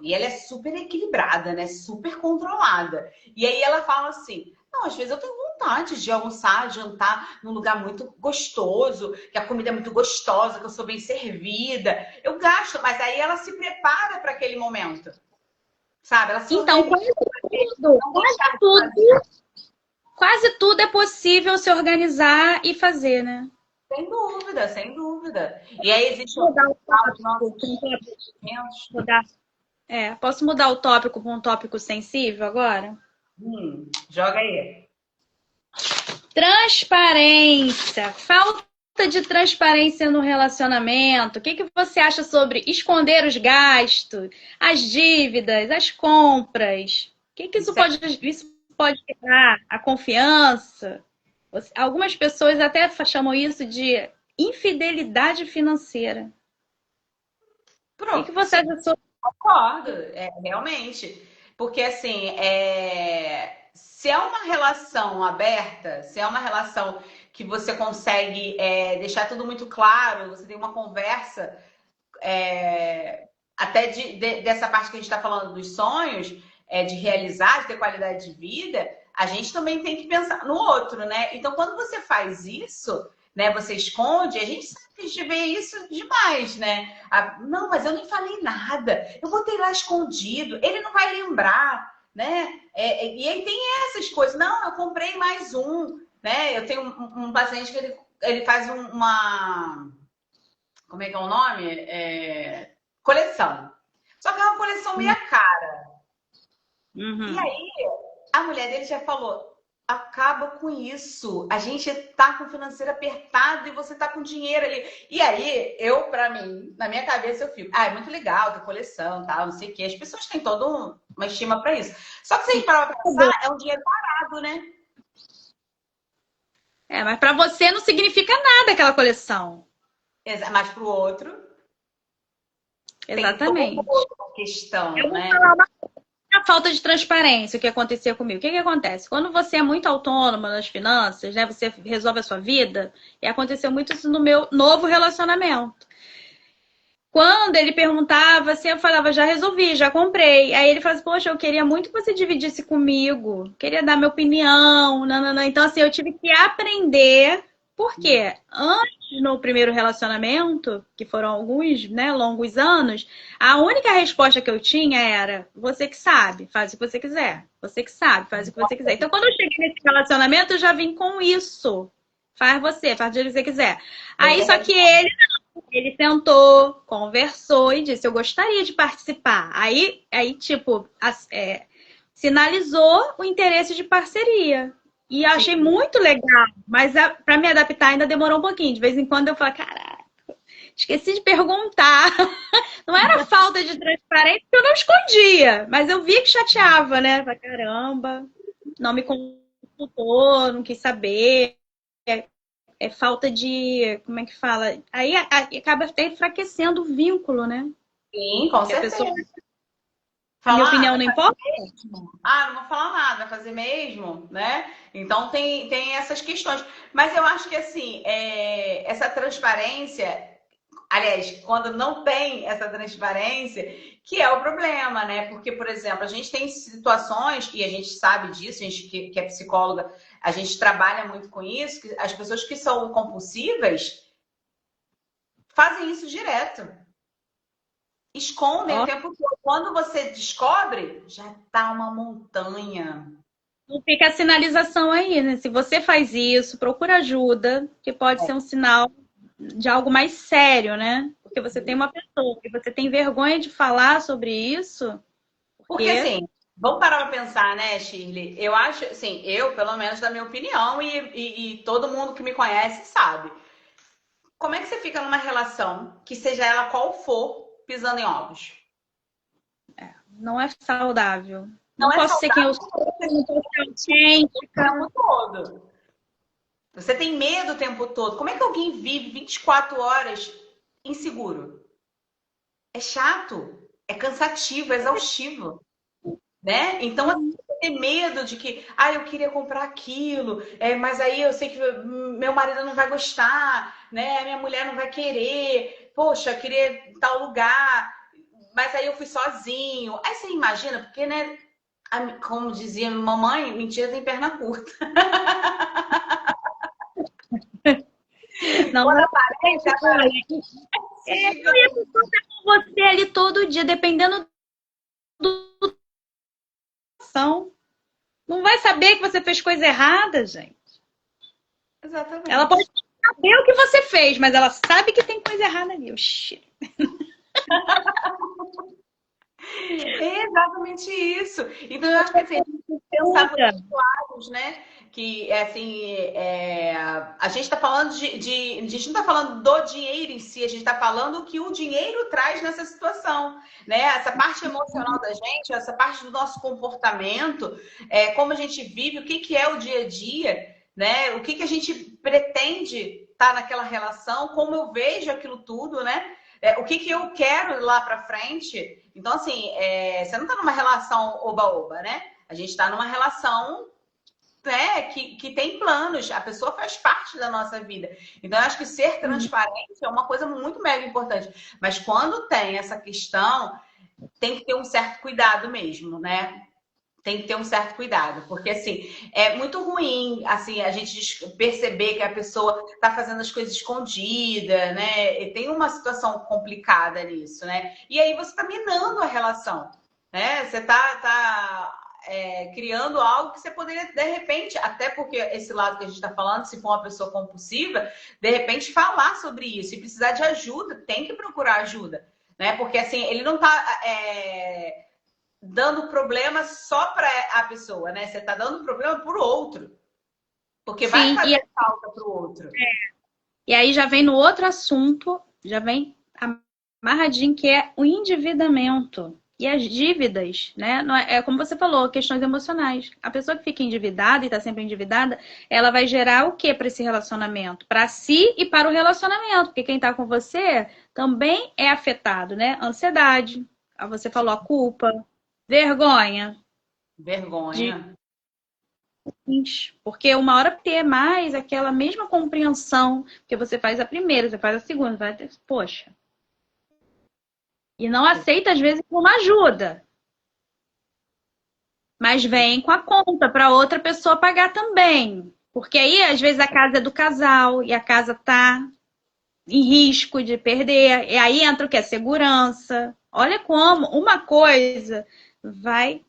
e ela é super equilibrada, né? Super controlada. E aí ela fala assim, não, às vezes eu tenho vontade de almoçar, jantar num lugar muito gostoso, que a comida é muito gostosa, que eu sou bem servida. Eu gasto, mas aí ela se prepara para aquele momento, sabe? Ela se Então, organiza, quase tudo é possível se organizar e fazer, né? sem dúvida, sem dúvida. E aí existe Mudar o os tópico. nossos investimentos. Posso mudar o tópico para um tópico sensível agora? Joga aí. Transparência. Falta de transparência no relacionamento. O que você acha sobre esconder os gastos, as dívidas, as compras? O que isso pode quebrar? A confiança? Algumas pessoas até chamam isso de infidelidade financeira. O que você acha sobre? Concordo, realmente. Porque, assim, se é uma relação aberta, se é uma relação que você consegue deixar tudo muito claro, você tem uma conversa, até dessa parte que a gente está falando dos sonhos, de realizar, de ter qualidade de vida, a gente também tem que pensar no outro, né? Então, quando você faz isso, né, você esconde, a gente sabe que a gente vê isso demais, né? Não, mas eu nem falei nada, eu botei lá escondido, ele não vai lembrar, né? E aí tem essas coisas, não, eu comprei mais um, né? Eu tenho um paciente que ele faz uma. Como é que é o nome? Coleção. Só que é uma coleção meio cara. Uhum. E aí, a mulher dele já falou: acaba com isso. A gente tá com o financeiro apertado e você tá com dinheiro ali. E aí, pra mim, na minha cabeça, eu fico: é muito legal ter coleção, tal, não sei o quê. As pessoas têm toda uma estima pra isso. Só que se a gente parar pra pensar, é um dinheiro parado, né? Mas para você não significa nada aquela coleção. Mas pro outro, Exatamente. tem toda uma questão, Eu vou né? falar a falta de transparência, o que acontecia comigo. O que acontece? Quando você é muito autônoma nas finanças, né? Você resolve a sua vida, e aconteceu muito isso no meu novo relacionamento. Quando ele perguntava, assim, eu falava, já resolvi, já comprei. Aí ele falava assim, poxa, eu queria muito que você dividisse comigo, queria dar minha opinião, não. Então, assim, eu tive que aprender. Por quê? Antes no primeiro relacionamento, que foram alguns, né, longos anos, a única resposta que eu tinha era: você que sabe, faz o que você quiser. Você que sabe, faz o que você quiser. Então, quando eu cheguei nesse relacionamento, eu já vim com isso. Faz você, faz o que você quiser. Aí, só que ele sentou, conversou e disse: eu gostaria de participar. Aí tipo, sinalizou o interesse de parceria. E eu achei muito legal, mas para me adaptar ainda demorou um pouquinho. De vez em quando eu falo: caraca, esqueci de perguntar. Não era falta de transparência, porque eu não escondia, mas eu vi que chateava, né? Falei: caramba, não me consultou, não quis saber. É falta de, como é que fala? Aí acaba até enfraquecendo o vínculo, né? Sim, com Porque a certeza. pessoa, a minha opinião não importa. Não vou falar nada, vai fazer mesmo, né? Então tem essas questões. Mas eu acho que assim, essa transparência, aliás, quando não tem essa transparência, que é o problema, né? Porque, por exemplo, a gente tem situações, e a gente sabe disso, a gente que é psicóloga, a gente trabalha muito com isso, que as pessoas que são compulsivas fazem isso direto. Escondem o tempo todo. Quando você descobre, já tá uma montanha. Não fica a sinalização aí, né? Se você faz isso, procura ajuda, que pode ser um sinal de algo mais sério, né? Porque você tem uma pessoa que você tem vergonha de falar sobre isso. Porque assim, vamos parar para pensar, né, Shirley? Eu acho, assim, eu, pelo menos da minha opinião, e todo mundo que me conhece sabe. Como é que você fica numa relação, que seja ela qual for, pisando em ovos? Não é saudável. Não Não é posso ser quem eu saudável sou, porque não posso ser o autêntica. tempo todo. Você tem medo o tempo todo. Como é que alguém vive 24 horas inseguro? É chato, é cansativo, é exaustivo. Né? Então, assim, ter medo de que, eu queria comprar aquilo, mas aí eu sei que meu marido não vai gostar, né? Minha mulher não vai querer, poxa, eu queria tal lugar, mas aí eu fui sozinho. Aí você imagina, porque, né? Como dizia mamãe, mentira tem perna curta. Não, Quando não aparece, é, eu ia com você ali todo dia, dependendo do ação. Não vai saber que você fez coisa errada, gente. Ela pode Exatamente. saber o que você fez, mas ela sabe que tem coisa errada ali. Oxi. É exatamente isso. Então, eu acho que assim, a gente tem que pensar por esses lados, né? Que, assim, a gente está falando a gente não está falando do dinheiro em si, a gente está falando o que o dinheiro traz nessa situação, né? Essa parte emocional da gente, essa parte do nosso comportamento, como a gente vive, o que é o dia a dia, né? O que a gente pretende estar naquela relação, como eu vejo aquilo tudo, né? O que eu quero lá para frente. Então, assim, você não está numa relação oba-oba, né? A gente está numa relação, né, que tem planos. A pessoa faz parte da nossa vida. Então, eu acho que ser transparente é uma coisa muito mega importante. Mas quando tem essa questão, tem que ter um certo cuidado mesmo, né? Tem que ter um certo cuidado, porque assim, é muito ruim assim a gente perceber que a pessoa está fazendo as coisas escondida, né? E tem uma situação complicada nisso, né? E aí você está minando a relação, né? Você tá criando algo que você poderia, de repente, até porque esse lado que a gente está falando, se for uma pessoa compulsiva, de repente falar sobre isso e precisar de ajuda, tem que procurar ajuda, né? Porque assim, ele não está dando problema só para a pessoa, né? Você está dando problema para o outro. Porque vai Sim, fazer falta para o outro. e aí já vem no outro assunto, já vem amarradinho, que é o endividamento. E as dívidas, né? É como você falou, questões emocionais. A pessoa que fica endividada e está sempre endividada, ela vai gerar o que para esse relacionamento? Para si e para o relacionamento. Porque quem está com você também é afetado, né? Ansiedade, você falou a culpa, vergonha. Vergonha. Porque uma hora ter mais aquela mesma compreensão que você faz a primeira, você faz a segunda, vai ter, poxa. E não aceita às vezes uma ajuda. Mas vem com a conta para outra pessoa pagar também. Porque aí às vezes a casa é do casal e a casa tá em risco de perder. E aí entra o que? Segurança. Olha como uma coisa vai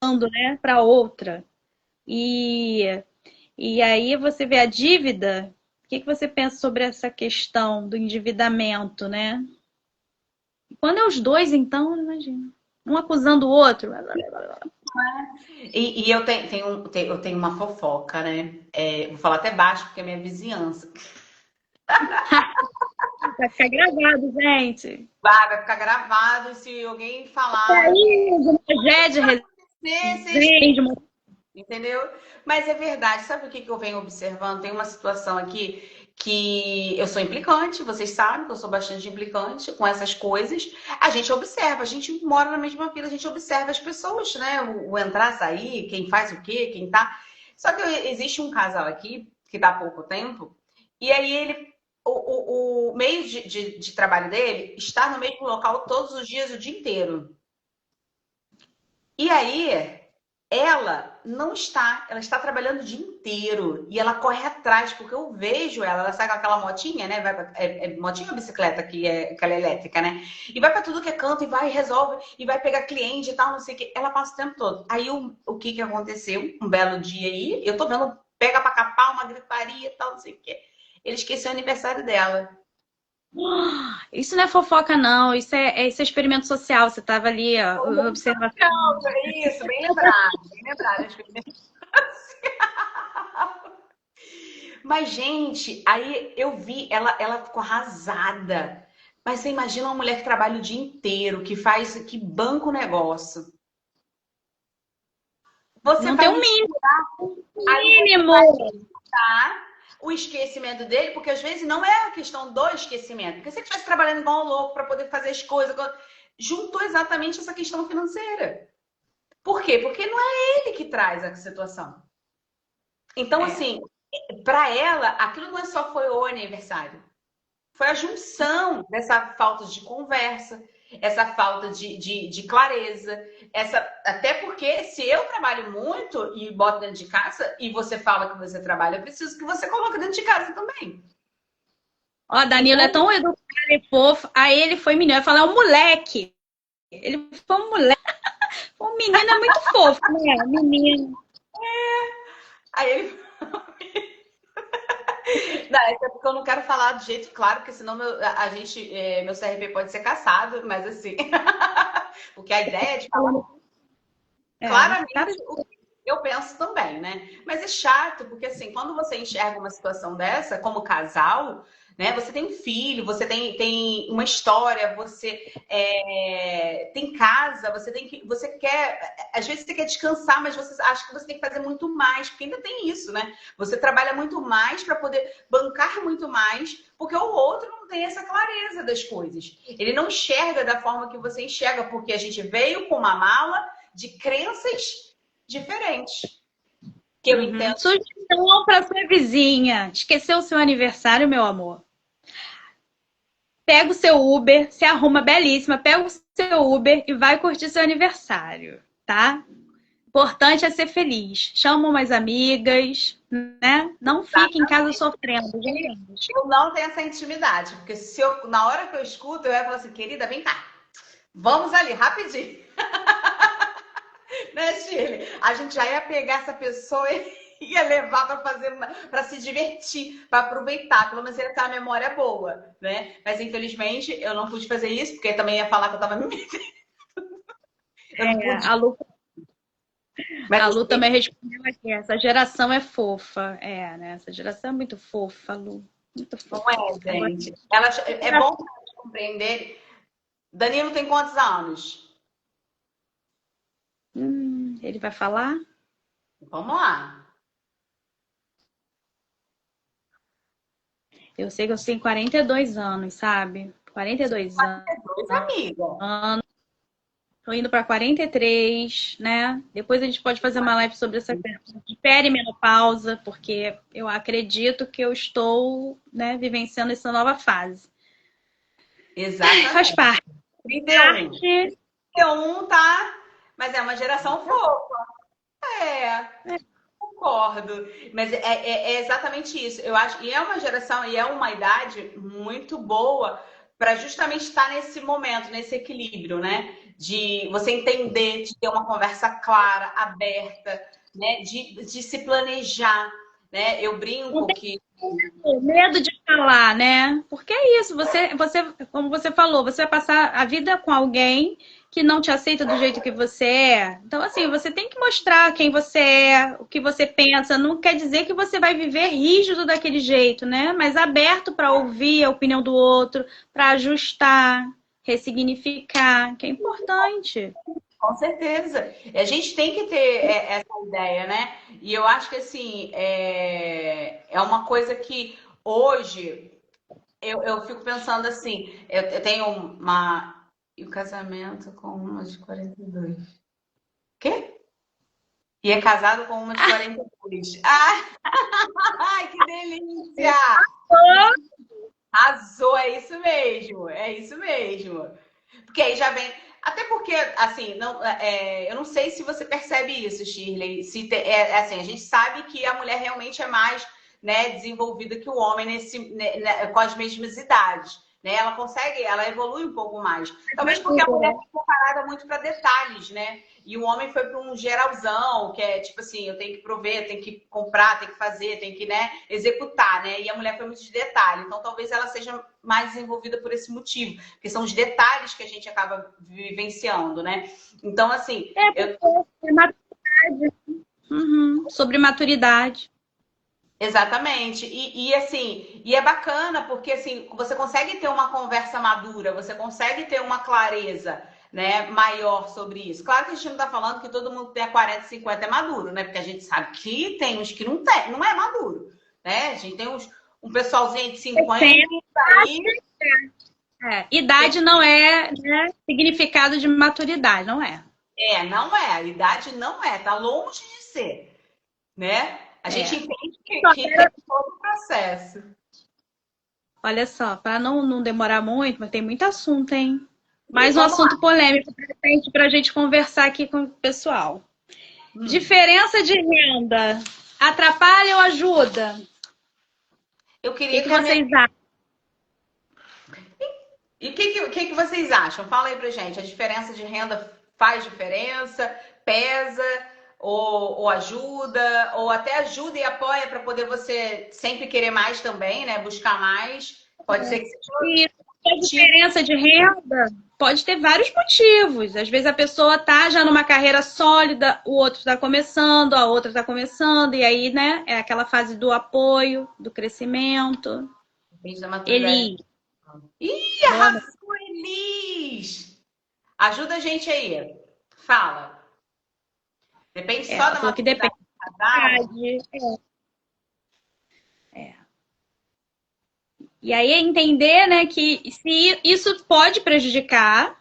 dando, né, para outra. E, e aí você vê a dívida. O que você pensa sobre essa questão do endividamento, né? Quando é os dois, então, imagina. Um acusando o outro. E eu tenho uma fofoca, né? Vou falar até baixo porque é minha vizinhança. Vai ficar gravado, gente. Vai ficar gravado se alguém falar. Aí, de uma tragédia, Vocês, resenha, entendeu? Mas é verdade. Sabe o que que eu venho observando? Tem uma situação aqui que eu sou implicante, vocês sabem que eu sou bastante implicante com essas coisas. A gente observa, a gente mora na mesma vila, a gente observa as pessoas, né? O entrar, sair, quem faz o quê, quem tá. Só que existe um casal aqui que dá pouco tempo, e aí o meio de trabalho dele está no mesmo local todos os dias, o dia inteiro. E aí, ela está trabalhando o dia inteiro e ela corre atrás, porque eu vejo ela sai com aquela motinha, né? Motinha ou bicicleta que é aquela elétrica, né? E vai para tudo que é canto e vai, resolve, e vai pegar cliente e tal, não sei o que. Ela passa o tempo todo. Aí o que que aconteceu? Um belo dia aí, eu tô vendo, pega pra capar uma gritaria e tal, não sei o que. Ele esqueceu o aniversário dela. isso não é fofoca, não. Isso é experimento social. Você estava ali, ó, observando. Não, é isso, bem lembrado, bem lembrado. Mas, gente, aí eu vi, ela ficou arrasada. Mas você imagina uma mulher que trabalha o dia inteiro, que banca o negócio. Você Não tem vai um mínimo. aí você Mínimo. vai dar o esquecimento dele, porque às vezes não é a questão do esquecimento. Porque se ele estivesse trabalhando igual um louco para poder fazer as coisas, juntou exatamente essa questão financeira. Por quê? Porque não é ele que traz a situação. Então, É. assim, para ela, aquilo não é só foi o aniversário. Foi a junção dessa falta de conversa, essa falta de clareza, até porque se eu trabalho muito e boto dentro de casa e você fala que você trabalha, eu preciso que você coloque dentro de casa também. Ó, Danilo é Então, tão educado e fofo. Aí ele foi menino. Eu ia falar, é um moleque. Ele foi um moleque. O menino é muito fofo, né? Menino. aí ele. Não, é porque eu não quero falar do jeito claro, porque senão meu CRP pode ser caçado, mas assim. Porque a ideia é de falar Cara, claramente o que eu penso também, né? Mas é chato, porque assim, quando você enxerga uma situação dessa, como casal, né? Você tem filho, você tem uma história, você tem casa, você quer, às vezes você quer descansar, mas você acha que você tem que fazer muito mais, porque ainda tem isso, né? Você trabalha muito mais para poder bancar muito mais, porque o outro não tem essa clareza das coisas. Ele não enxerga da forma que você enxerga, porque a gente veio com uma mala de crenças diferentes. Que eu entendo. Sugestão para sua vizinha. Esqueceu o seu aniversário, meu amor? Pega o seu Uber, se arruma belíssima, pega o seu Uber e vai curtir seu aniversário, tá? Importante é ser feliz. Chama umas amigas, né? Não fique em casa sofrendo, gente. Eu não tenho essa intimidade, porque na hora que eu escuto, eu ia falar assim, querida, vem cá. Vamos ali, rapidinho. Né, Shirley? A gente já ia pegar essa pessoa e ia levar para se divertir, para aproveitar, pelo menos ele tem uma memória boa, né? Mas infelizmente eu não pude fazer isso, porque também ia falar que eu tava me metendo. Eu não pude. A Lu também respondeu aqui. Essa geração é fofa. É, né? Essa geração é muito fofa, Lu. Muito fofa. Não é, gente. É bom compreender. Danilo tem quantos anos? Ele vai falar? Vamos lá. Eu sei que eu tenho 42 anos, sabe? 42 anos. 42, amiga. Tô indo para 43, né? Depois a gente pode fazer uma live sobre essa questão de perimenopausa, porque eu acredito que eu estou, né, vivenciando essa nova fase. Exatamente. Faz parte. 31. 31 tá, mas é uma geração fofa. É. concordo. Mas é exatamente isso. Eu acho, e é uma geração, e é uma idade muito boa para justamente estar nesse momento, nesse equilíbrio, né? De você entender, de ter uma conversa clara, aberta, né? De se planejar, né? Eu Não brinco tem que medo de falar, né? Porque é isso, como você falou, você vai passar a vida com alguém que não te aceita do jeito que você é. Então, assim, você tem que mostrar quem você é, o que você pensa. Não quer dizer que você vai viver rígido daquele jeito, né? Mas aberto para ouvir a opinião do outro, para ajustar, ressignificar, que é importante. com certeza. A gente tem que ter essa ideia, né? E eu acho que assim é uma coisa que hoje eu fico pensando assim, eu tenho uma. E o casamento com uma de 42. Quê? E é casado com uma de 42. Ai, que delícia! Arrasou, é isso mesmo, é isso mesmo. Porque aí já vem. Até porque, assim, não, eu não sei se você percebe isso, Shirley. Se assim, a gente sabe que a mulher realmente é mais, né, desenvolvida que o homem com as mesmas idades. Né? Ela consegue, ela evolui um pouco mais. Talvez porque a mulher ficou parada muito para detalhes, né? E o homem foi para um geralzão, que é tipo assim, eu tenho que prover, tenho que comprar, tenho que fazer, tenho que, né, executar, né? E a mulher foi muito de detalhe. Então talvez ela seja mais desenvolvida por esse motivo, porque são os detalhes que a gente acaba vivenciando, né? Então, assim, É maturidade. Sobre maturidade. exatamente. E assim, e é bacana porque assim, você consegue ter uma conversa madura, você consegue ter uma clareza, né, maior sobre isso. Claro que a gente não está falando que todo mundo que tem 40, 50 é maduro, né? Porque a gente sabe que tem uns que não tem, não é maduro, né? A gente tem um pessoalzinho de 50 aí. Idade não é, né, significado de maturidade, não é. Não é, a idade não é, tá longe de ser, né? A gente É. entende que tem todo o processo. Olha só, para não demorar muito, mas tem muito assunto, hein? Mais um Vamos lá. assunto polêmico para a gente conversar aqui com o pessoal. Diferença de renda atrapalha ou ajuda? Eu O queria que que a minha... vocês acham? E o que vocês acham? Fala aí pra gente. A diferença de renda faz diferença? Pesa? Ou ajuda? Ou até ajuda e apoia para poder você sempre querer mais também, né? Buscar mais. Pode ser que E seja a diferença de renda pode ter vários motivos. Às vezes a pessoa tá já numa carreira sólida, o outro está começando, a outra está começando, e aí, né, é aquela fase do apoio, do crescimento. depende da maturidade. Eli. Ih, arrasou, Elis! Ajuda a gente aí. Fala. Depende só Ela da falou que maturidade depende do da casal? idade. E aí é entender, né, que se isso pode prejudicar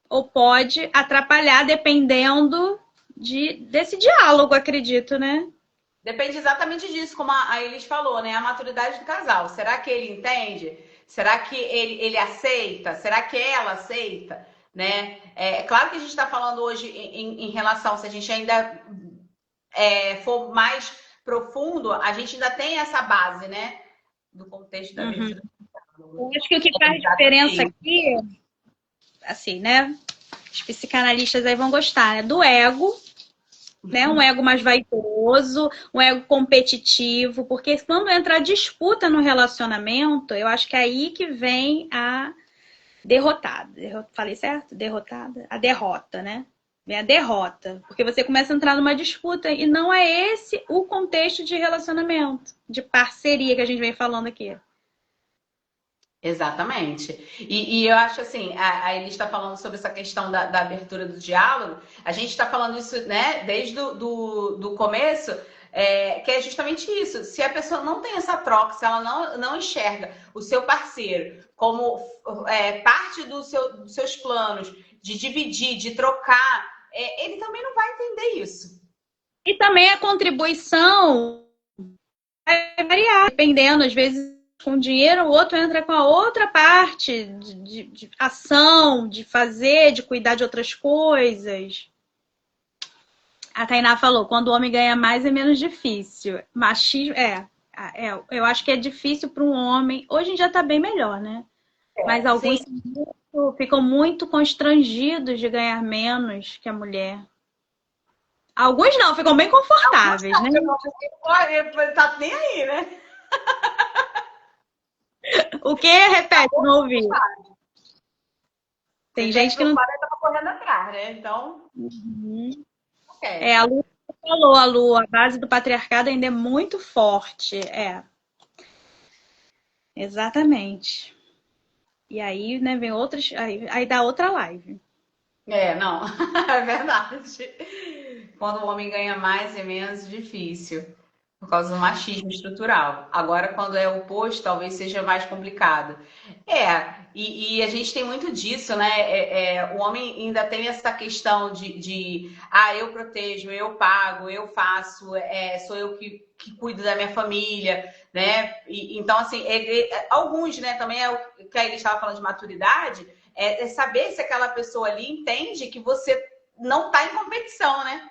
ou pode atrapalhar, dependendo desse diálogo, acredito, né? Depende exatamente disso, como a Elis falou, né? A maturidade do casal. Será que ele entende? Será que ele aceita? Será que ela aceita? Né? É claro que a gente está falando hoje em relação, se a gente ainda for mais profundo, a gente ainda tem essa base, né? Do contexto da abertura. Eu acho que o que faz diferença aqui, assim, né? Os psicanalistas aí vão gostar, né? Do ego, né? Um ego mais vaidoso, um ego competitivo, porque quando entra a disputa no relacionamento, eu acho que é aí que vem a derrotada. Falei certo? Derrotada? A derrota, né? Vem a derrota. Porque você começa a entrar numa disputa e não é esse o contexto de relacionamento, de parceria que a gente vem falando aqui. Exatamente. E eu acho assim, a Elis está falando sobre essa questão da abertura do diálogo, a gente está falando isso, né, desde do começo, que é justamente isso. Se a pessoa não tem essa troca, se ela não enxerga o seu parceiro como parte dos seus planos, de dividir, de trocar, ele também não vai entender isso. E também a contribuição vai variar, dependendo, às vezes com dinheiro, o outro entra com a outra parte de ação, de fazer, de cuidar de outras coisas. A Tainá falou, quando o homem ganha mais é menos difícil. Machismo, eu acho que é difícil para um homem. Hoje em dia tá bem melhor, né? Mas alguns Sim. ficam muito constrangidos de ganhar menos que a mulher. Alguns não, ficam bem confortáveis, né? Tá nem aí, né? O que? Repete, não ouvi. Tem gente que não. Tá correndo atrás, né? Então, Uhum. esquece. A Lu falou, a Lu, a base do patriarcado ainda é muito forte. Exatamente. E aí, né, vem outras. Aí dá outra live. Não, é verdade. Quando o homem ganha mais é menos difícil, por causa do machismo estrutural. Agora, quando é o oposto, talvez seja mais complicado. E a gente tem muito disso, né? O homem ainda tem essa questão eu protejo, eu pago, eu faço, sou eu que cuido da minha família, né? Então, assim, alguns, né, também é o que ele estava falando de maturidade, é saber se aquela pessoa ali entende que você não está em competição, né?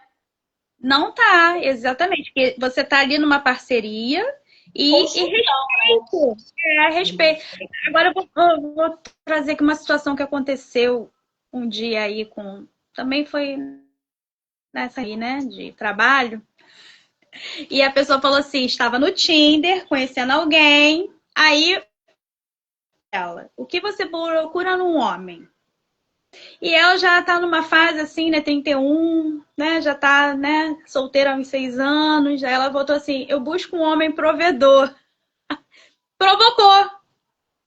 Não tá, exatamente. Porque você tá ali numa parceria e respeito. Respeito. Agora eu vou trazer aqui uma situação que aconteceu um dia aí com. Também foi nessa aí, né? De trabalho. E a pessoa falou assim: estava no Tinder, conhecendo alguém. Aí ela, o que você procura num homem? E ela já tá numa fase assim, né, 31, né, já tá, né, solteira há uns 6 anos. Aí ela voltou assim, eu busco um homem provedor. Provocou,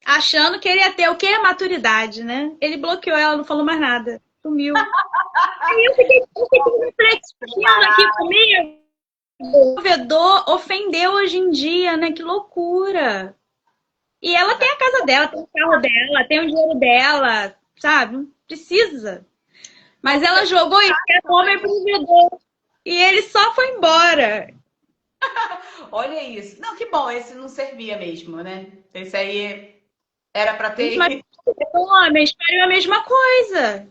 achando que ele ia ter o quê? Maturidade, né? Ele bloqueou ela, não falou mais nada. Sumiu. Aí eu fiquei refletindo aqui comigo. O provedor ofendeu hoje em dia, né? Que loucura. E ela tem a casa dela, tem o carro dela, tem o dinheiro dela, sabe? Não precisa. Mas ela jogou isso, que é homem provedor. E ele só foi embora. Olha isso. Não, que bom, esse não servia mesmo, né? Esse aí era para Gente, mas ter. homens fariam a mesma coisa.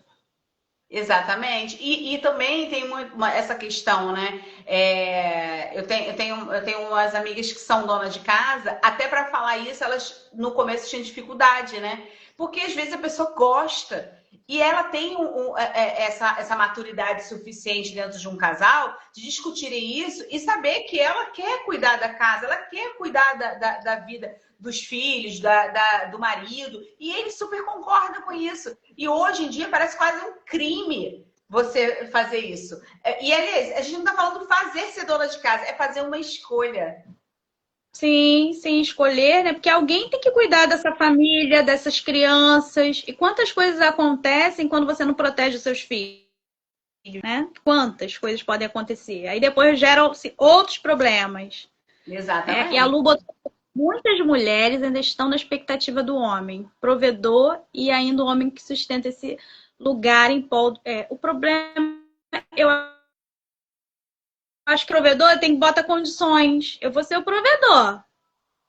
Exatamente. E também tem essa questão, né? Eu tenho umas amigas que são donas de casa, até para falar isso, elas no começo tinham dificuldade, né? Porque às vezes a pessoa gosta e ela tem essa maturidade suficiente dentro de um casal de discutirem isso e saber que ela quer cuidar da casa, ela quer cuidar da vida dos filhos, do marido, e ele super concorda com isso. E hoje em dia parece quase um crime você fazer isso. E, aliás, a gente não está falando fazer ser dona de casa, é fazer uma escolha. Sim, sim, escolher, né? Porque alguém tem que cuidar dessa família, dessas crianças. E quantas coisas acontecem quando você não protege os seus filhos, né? Quantas coisas podem acontecer? Aí depois geram-se outros problemas. E a Exatamente. Lu botou muitas mulheres ainda estão na expectativa do homem, provedor e ainda o homem que sustenta esse lugar em pol. O problema, eu acho que o provedor tem que botar condições. Eu vou ser o provedor,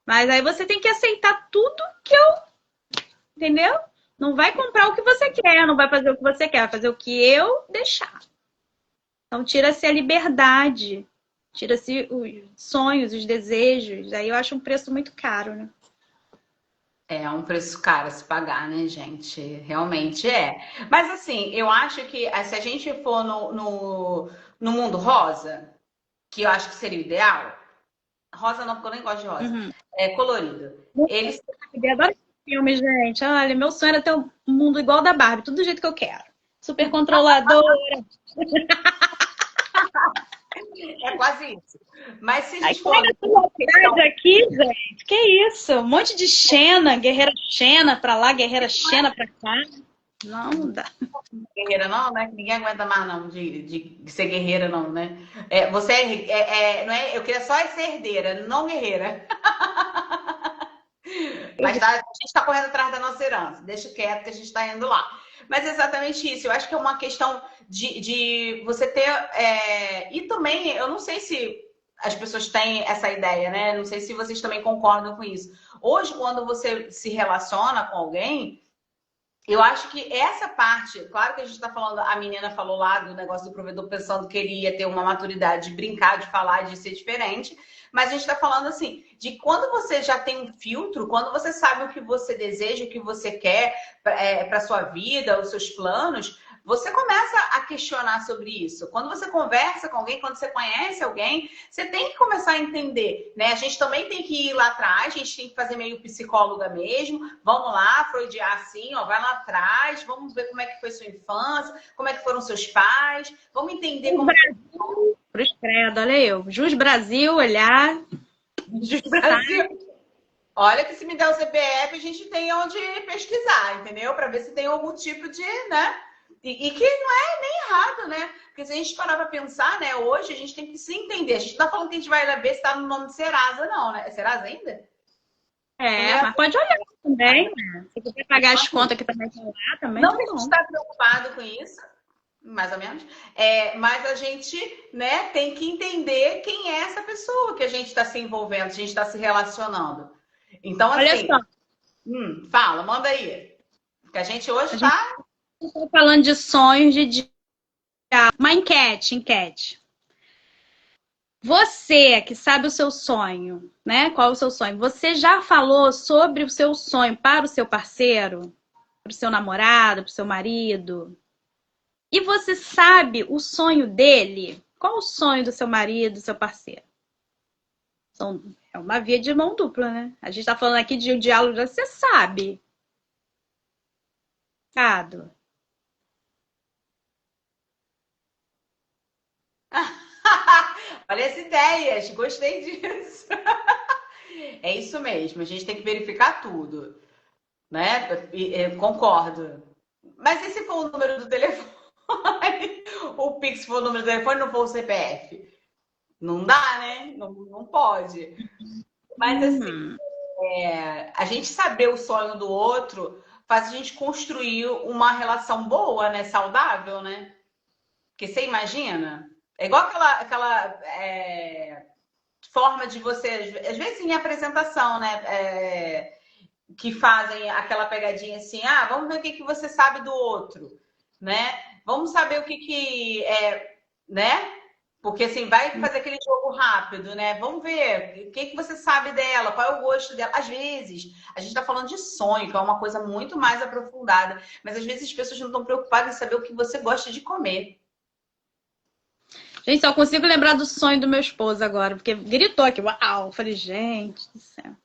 mas aí você tem que aceitar tudo que eu, entendeu? Não vai comprar o que você quer, não vai fazer o que você quer, vai fazer o que eu deixar. Então tira-se a liberdade, tira-se os sonhos, os desejos. Aí eu acho um preço muito caro, né? É um preço caro a se pagar, né, gente? Realmente é. Mas assim, eu acho que se a gente for no mundo rosa, que eu acho que seria o ideal, rosa não, porque eu nem gosto de rosa, Uhum. é colorido. Eles Eu adoro filme, gente. Olha, meu sonho era ter um mundo igual ao da Barbie, tudo do jeito que eu quero. Super controlador. é quase isso. Mas se a Aí gente for pega essa cidade aqui, gente. Que isso? Um monte de Xena, guerreira Xena pra lá, guerreira Xena pra cá. Não dá. guerreira, não, né? Que ninguém aguenta mais, não, de ser guerreira, não, né? Você não é, eu queria só ser herdeira, não guerreira. Mas a gente está correndo atrás da nossa herança. Deixa quieto que a gente está indo lá. Mas é exatamente isso. Eu acho que é uma questão de você ter. E também, eu não sei se as pessoas têm essa ideia, né? Não sei se vocês também concordam com isso. Hoje, quando você se relaciona com alguém, Eu acho que essa parte, claro que a gente está falando, a menina falou lá do negócio do provedor pensando que ele ia ter uma maturidade de brincar, de falar, de ser diferente, mas a gente está falando assim, de quando você já tem um filtro, quando você sabe o que você deseja, o que você quer para sua vida, os seus planos, você começa a questionar sobre isso. Quando você conversa com alguém, quando você conhece alguém, você tem que começar a entender, né? A gente também tem que ir lá atrás, a gente tem que fazer meio psicóloga mesmo. Vamos lá, freudiar assim, ó, vai lá atrás, vamos ver como é que foi sua infância, como é que foram seus pais, vamos entender como... Cruz credo, olha eu. Jus Brasil, olhar. Jus Brasil. Olha que se me der o CPF, a gente tem onde pesquisar, entendeu? Para ver se tem algum tipo de, né? E que não é nem errado, né? Porque se a gente parar para pensar, né? Hoje a gente tem que se entender. A gente não tá falando que a gente vai lá ver se tá no nome de Serasa, não, né? É Serasa ainda? Mas pode olhar também, né? Se quiser pagar as contas que também estão lá, também. Não que a gente está preocupado com isso, mais ou menos. Mas a gente, né, tem que entender quem é essa pessoa que a gente está se envolvendo, a gente está se relacionando. Então, assim, olha só. Fala, manda aí. Porque a gente hoje está... Estou falando de sonhos de uma enquete. Você que sabe o seu sonho, né? Qual é o seu sonho? Você já falou sobre o seu sonho para o seu parceiro, para o seu namorado, para o seu marido? E você sabe o sonho dele? Qual o sonho do seu marido, do seu parceiro? É uma via de mão dupla, né? A gente está falando aqui de um diálogo, você sabe. Cado. Olha as ideias, gostei disso. É isso mesmo, a gente tem que verificar tudo, né? Concordo. Mas e se for o número do telefone? O Pix for o número do telefone, não for o CPF? Não dá, né? Não pode. Mas assim, a gente saber o sonho do outro faz a gente construir uma relação boa, né? Saudável, né? Porque você imagina? É igual aquela forma de você, às vezes em apresentação, né? Que fazem aquela pegadinha assim, vamos ver o que você sabe do outro, né? Vamos saber o que é, né? Porque assim, vai fazer aquele jogo rápido, né? Vamos ver o que você sabe dela, qual é o gosto dela. Às vezes, a gente tá falando de sonho, que é uma coisa muito mais aprofundada, mas às vezes as pessoas não estão preocupadas em saber o que você gosta de comer. Gente, só consigo lembrar do sonho do meu esposo agora, porque gritou aqui, uau! Eu falei, gente do céu.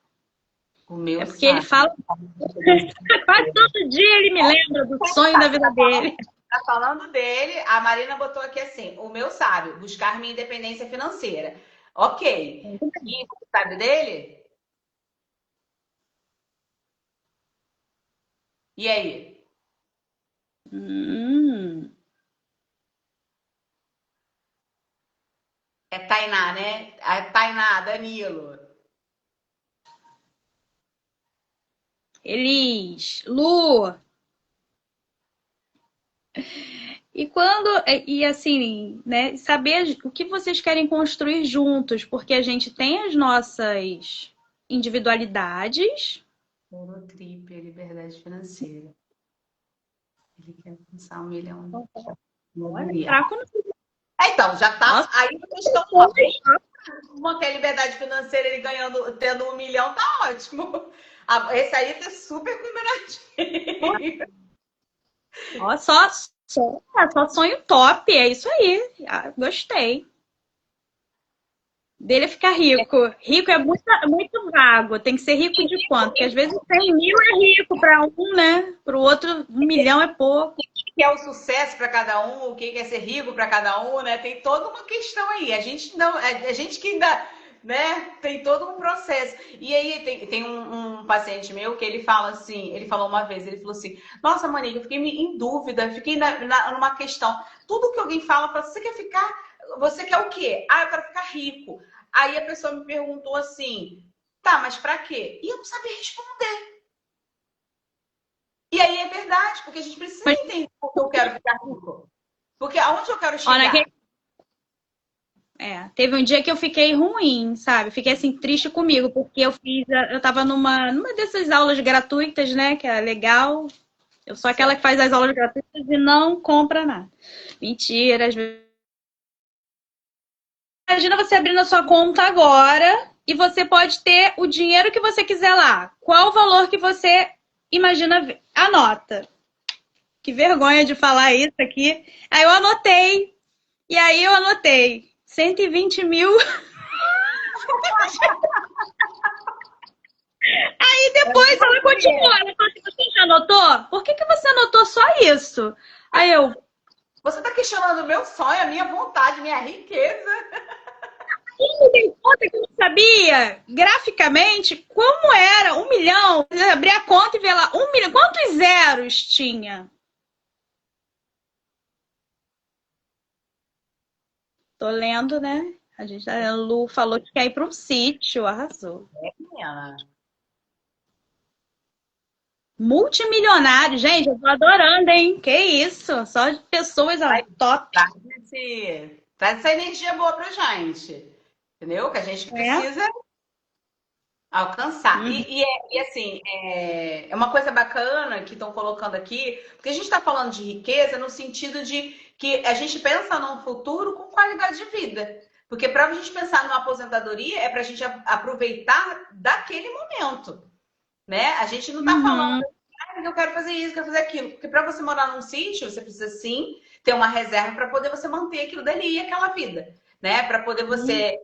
O meu porque ele fala. Quase todo dia ele me lembra do sonho da vida dele. Tá falando dele, a Marina botou aqui assim: o meu sabe, buscar minha independência financeira. Ok. E você sabe dele? E aí? É Tainá, né? A Tainá, Danilo. Elis, Lu. E assim, né, saber o que vocês querem construir juntos, porque a gente tem as nossas individualidades. Eurotrip, liberdade financeira. Ele quer pensar 1 milhão. Então, já tá. Nossa. Aí vocês estão manter a liberdade financeira, ele tendo 1 milhão, tá ótimo. Esse aí tá super combinadinho. Só sonho top, é isso aí. Gostei. Dele ficar rico. Rico é muito vago. Tem que ser rico de quanto? Porque às vezes 100 mil é rico para um, né? Para o outro, 1 milhão é pouco. O que é o sucesso para cada um? O que é ser rico para cada um, né? Tem toda uma questão aí. A gente que ainda, né? Tem todo um processo. E aí tem um paciente meu que ele fala assim, ele falou uma vez, ele falou assim: nossa, Manica, eu fiquei em dúvida, fiquei numa questão. Tudo que alguém fala, você quer o quê? Eu quero ficar rico. Aí a pessoa me perguntou assim, tá, mas pra quê? E eu não sabia responder. E aí é verdade, porque a gente precisa entender por que eu quero ficar rico. Porque aonde eu quero chegar? Teve um dia que eu fiquei ruim, sabe? Fiquei assim, triste comigo, porque eu tava numa dessas aulas gratuitas, né? Que é legal. Eu sou aquela que faz as aulas gratuitas e não compra nada. Mentira, às vezes. Imagina você abrindo a sua conta agora e você pode ter o dinheiro que você quiser lá. Qual o valor que você imagina ver? Anota. Que vergonha de falar isso aqui. Aí eu anotei. E aí eu anotei. 120 mil. E depois ela continua. Ela fala assim, você já anotou? Por que você anotou só isso? Aí eu, Você está questionando o meu sonho, a minha vontade, minha riqueza. me dei conta que eu não sabia graficamente como era 1 milhão. Eu abri a conta e ver lá 1 milhão. Quantos zeros tinha? Tô lendo, né? A gente tá lendo. Lu falou que quer ir para um sítio, arrasou. Menina, Multimilionário, gente, eu tô adorando, hein? Que isso? Só de pessoas ó, top. traz essa energia boa pra gente. Entendeu? Que a gente É? precisa alcançar. Uhum. E assim, é uma coisa bacana que estão colocando aqui, porque a gente está falando de riqueza no sentido de que a gente pensa num futuro com qualidade de vida. Porque para a gente pensar numa aposentadoria é para a gente aproveitar daquele momento, né? A gente não está falando, Uhum. eu quero fazer isso, quero fazer aquilo. Porque para você morar num sítio, você precisa sim ter uma reserva para poder você manter aquilo dali, aquela vida, né? Para poder você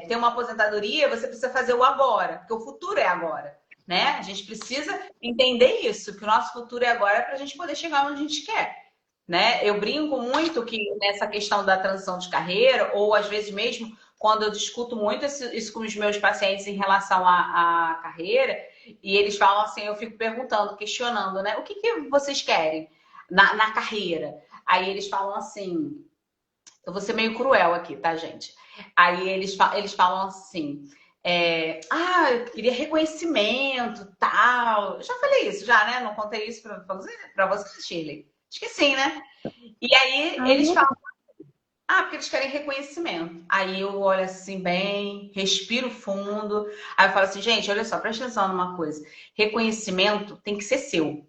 ter uma aposentadoria, você precisa fazer o agora, porque o futuro é agora, né? A gente precisa entender isso, que o nosso futuro é agora para a gente poder chegar onde a gente quer. Né? Eu brinco muito que nessa questão da transição de carreira, ou às vezes mesmo quando eu discuto muito isso com os meus pacientes em relação à carreira, e eles falam assim, eu fico perguntando, questionando, né? O que vocês querem na carreira? Aí eles falam assim, eu vou ser meio cruel aqui, tá, gente? Aí eles falam assim, eu queria reconhecimento, tal. Eu já falei isso, já, né? Não contei isso pra você, Shirley. Esqueci, né? E aí eles Uhum. falam, porque eles querem reconhecimento. Aí eu olho assim bem, respiro fundo. Aí eu falo assim, gente, olha só, presta atenção numa coisa. Reconhecimento tem que ser seu.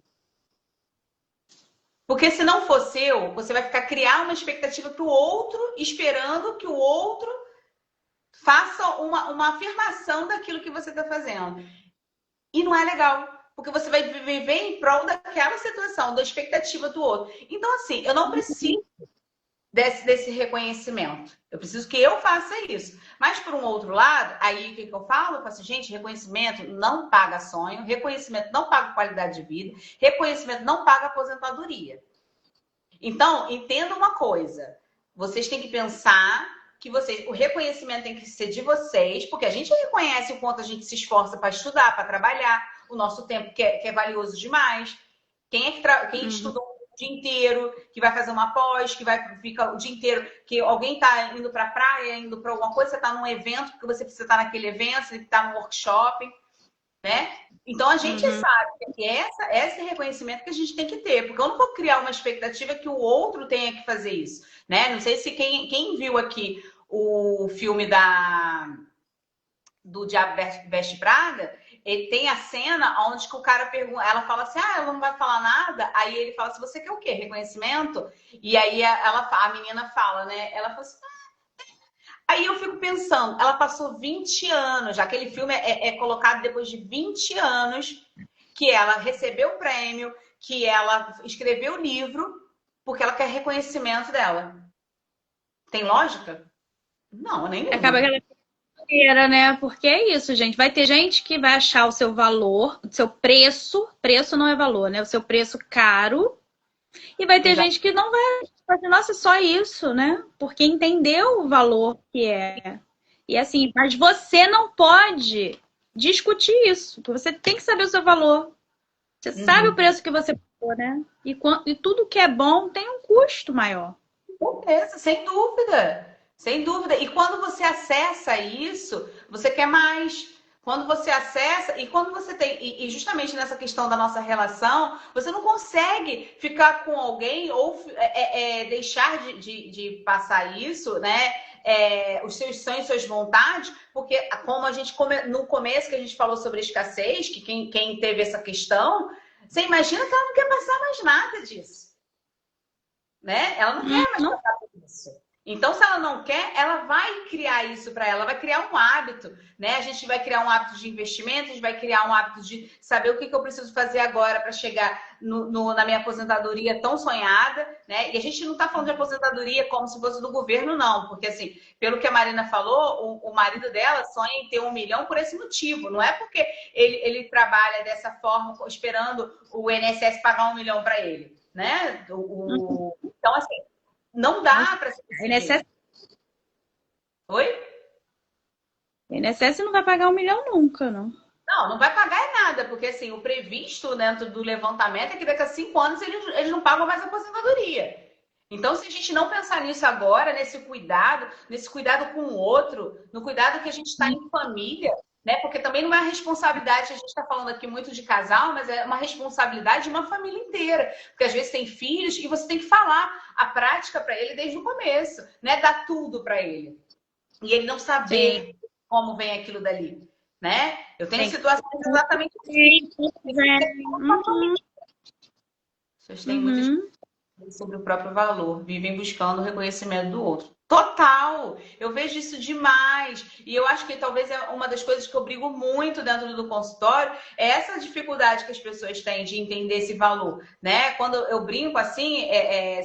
Porque se não for seu, você vai ficar criar uma expectativa para o outro, esperando que o outro faça uma afirmação daquilo que você está fazendo. E não é legal. Porque você vai viver em prol daquela situação, da expectativa do outro. Então, assim, eu não preciso desse reconhecimento. Eu preciso que eu faça isso. Mas, por um outro lado, aí o que eu falo? Eu falo assim, gente, reconhecimento não paga sonho, reconhecimento não paga qualidade de vida, reconhecimento não paga aposentadoria. Então, entenda uma coisa. Vocês têm que pensar que o reconhecimento tem que ser de vocês, porque a gente reconhece o quanto a gente se esforça para estudar, para trabalhar, o nosso tempo que é valioso demais. Quem estudou o dia inteiro, que vai fazer uma pós, que fica o dia inteiro, que alguém está indo para a praia, indo para alguma coisa, você está num evento, porque você precisa estar naquele evento, você está num workshop, né? Então a gente sabe que esse reconhecimento que a gente tem que ter, porque eu não vou criar uma expectativa que o outro tenha que fazer isso, né? Não sei se quem viu aqui o filme do Diabo Veste Prada, ele tem a cena onde que o cara pergunta, ela fala assim, ela não vai falar nada, aí ele fala assim, você quer o quê? Reconhecimento? E aí a menina fala, né? Ela fala assim, aí eu fico pensando, ela passou 20 anos, já aquele filme é colocado depois de 20 anos que ela recebeu o prêmio, que ela escreveu o livro, porque ela quer reconhecimento dela. Tem lógica? Não, Acaba nenhuma. aquela carreira, né? Porque é isso, gente. Vai ter gente que vai achar o seu valor, o seu preço não é valor, né? O seu preço caro. E vai ter Exato. gente que não vai fazer, nossa, só isso, né? Porque entendeu o valor que é. E assim, mas você não pode discutir isso, porque você tem que saber o seu valor. Você sabe o Uhum. preço que você pagou, né? E tudo que é bom tem um custo maior. Com certeza, sem dúvida. Sem dúvida. E quando você acessa isso, você quer mais. Quando você acessa, e quando você tem, e justamente nessa questão da nossa relação, você não consegue ficar com alguém ou deixar de passar isso, né? Os seus sonhos, suas vontades, porque como a gente no começo que a gente falou sobre escassez, que quem teve essa questão, Você imagina que ela não quer passar mais nada disso, né? Ela não quer mais Não. passar por isso. Então, se ela não quer, ela vai criar isso para ela, vai criar um hábito, né? A gente vai criar um hábito de investimento, a gente vai criar um hábito de saber o que eu preciso fazer agora para chegar na minha aposentadoria tão sonhada, né? E a gente não está falando de aposentadoria como se fosse do governo, não, porque assim, pelo que a Marina falou, o marido dela sonha em ter 1 milhão por esse motivo, não é porque ele trabalha dessa forma, esperando o INSS pagar 1 milhão para ele, né? Então, assim, não dá para se INSS, Oi? INSS não vai pagar 1 milhão nunca, não. Não, não vai pagar nada, porque assim, o previsto dentro do levantamento é que daqui a 5 anos eles não pagam mais aposentadoria. Então, se a gente não pensar nisso agora, nesse cuidado com o outro, no cuidado que a gente está em família, né? Porque também não é a responsabilidade, a gente está falando aqui muito de casal, mas é uma responsabilidade de uma família inteira. Porque às vezes tem filhos e você tem que falar a prática para ele desde o começo, né? Dar tudo para ele. E ele não saber como vem aquilo dali, né? Eu tenho situações exatamente assim. Vocês têm muitas sobre o próprio valor, vivem buscando o reconhecimento do outro. Total! Eu vejo isso demais. E eu acho que talvez é uma das coisas que eu brigo muito dentro do consultório, é essa dificuldade que as pessoas têm de entender esse valor, né? Quando eu brinco assim,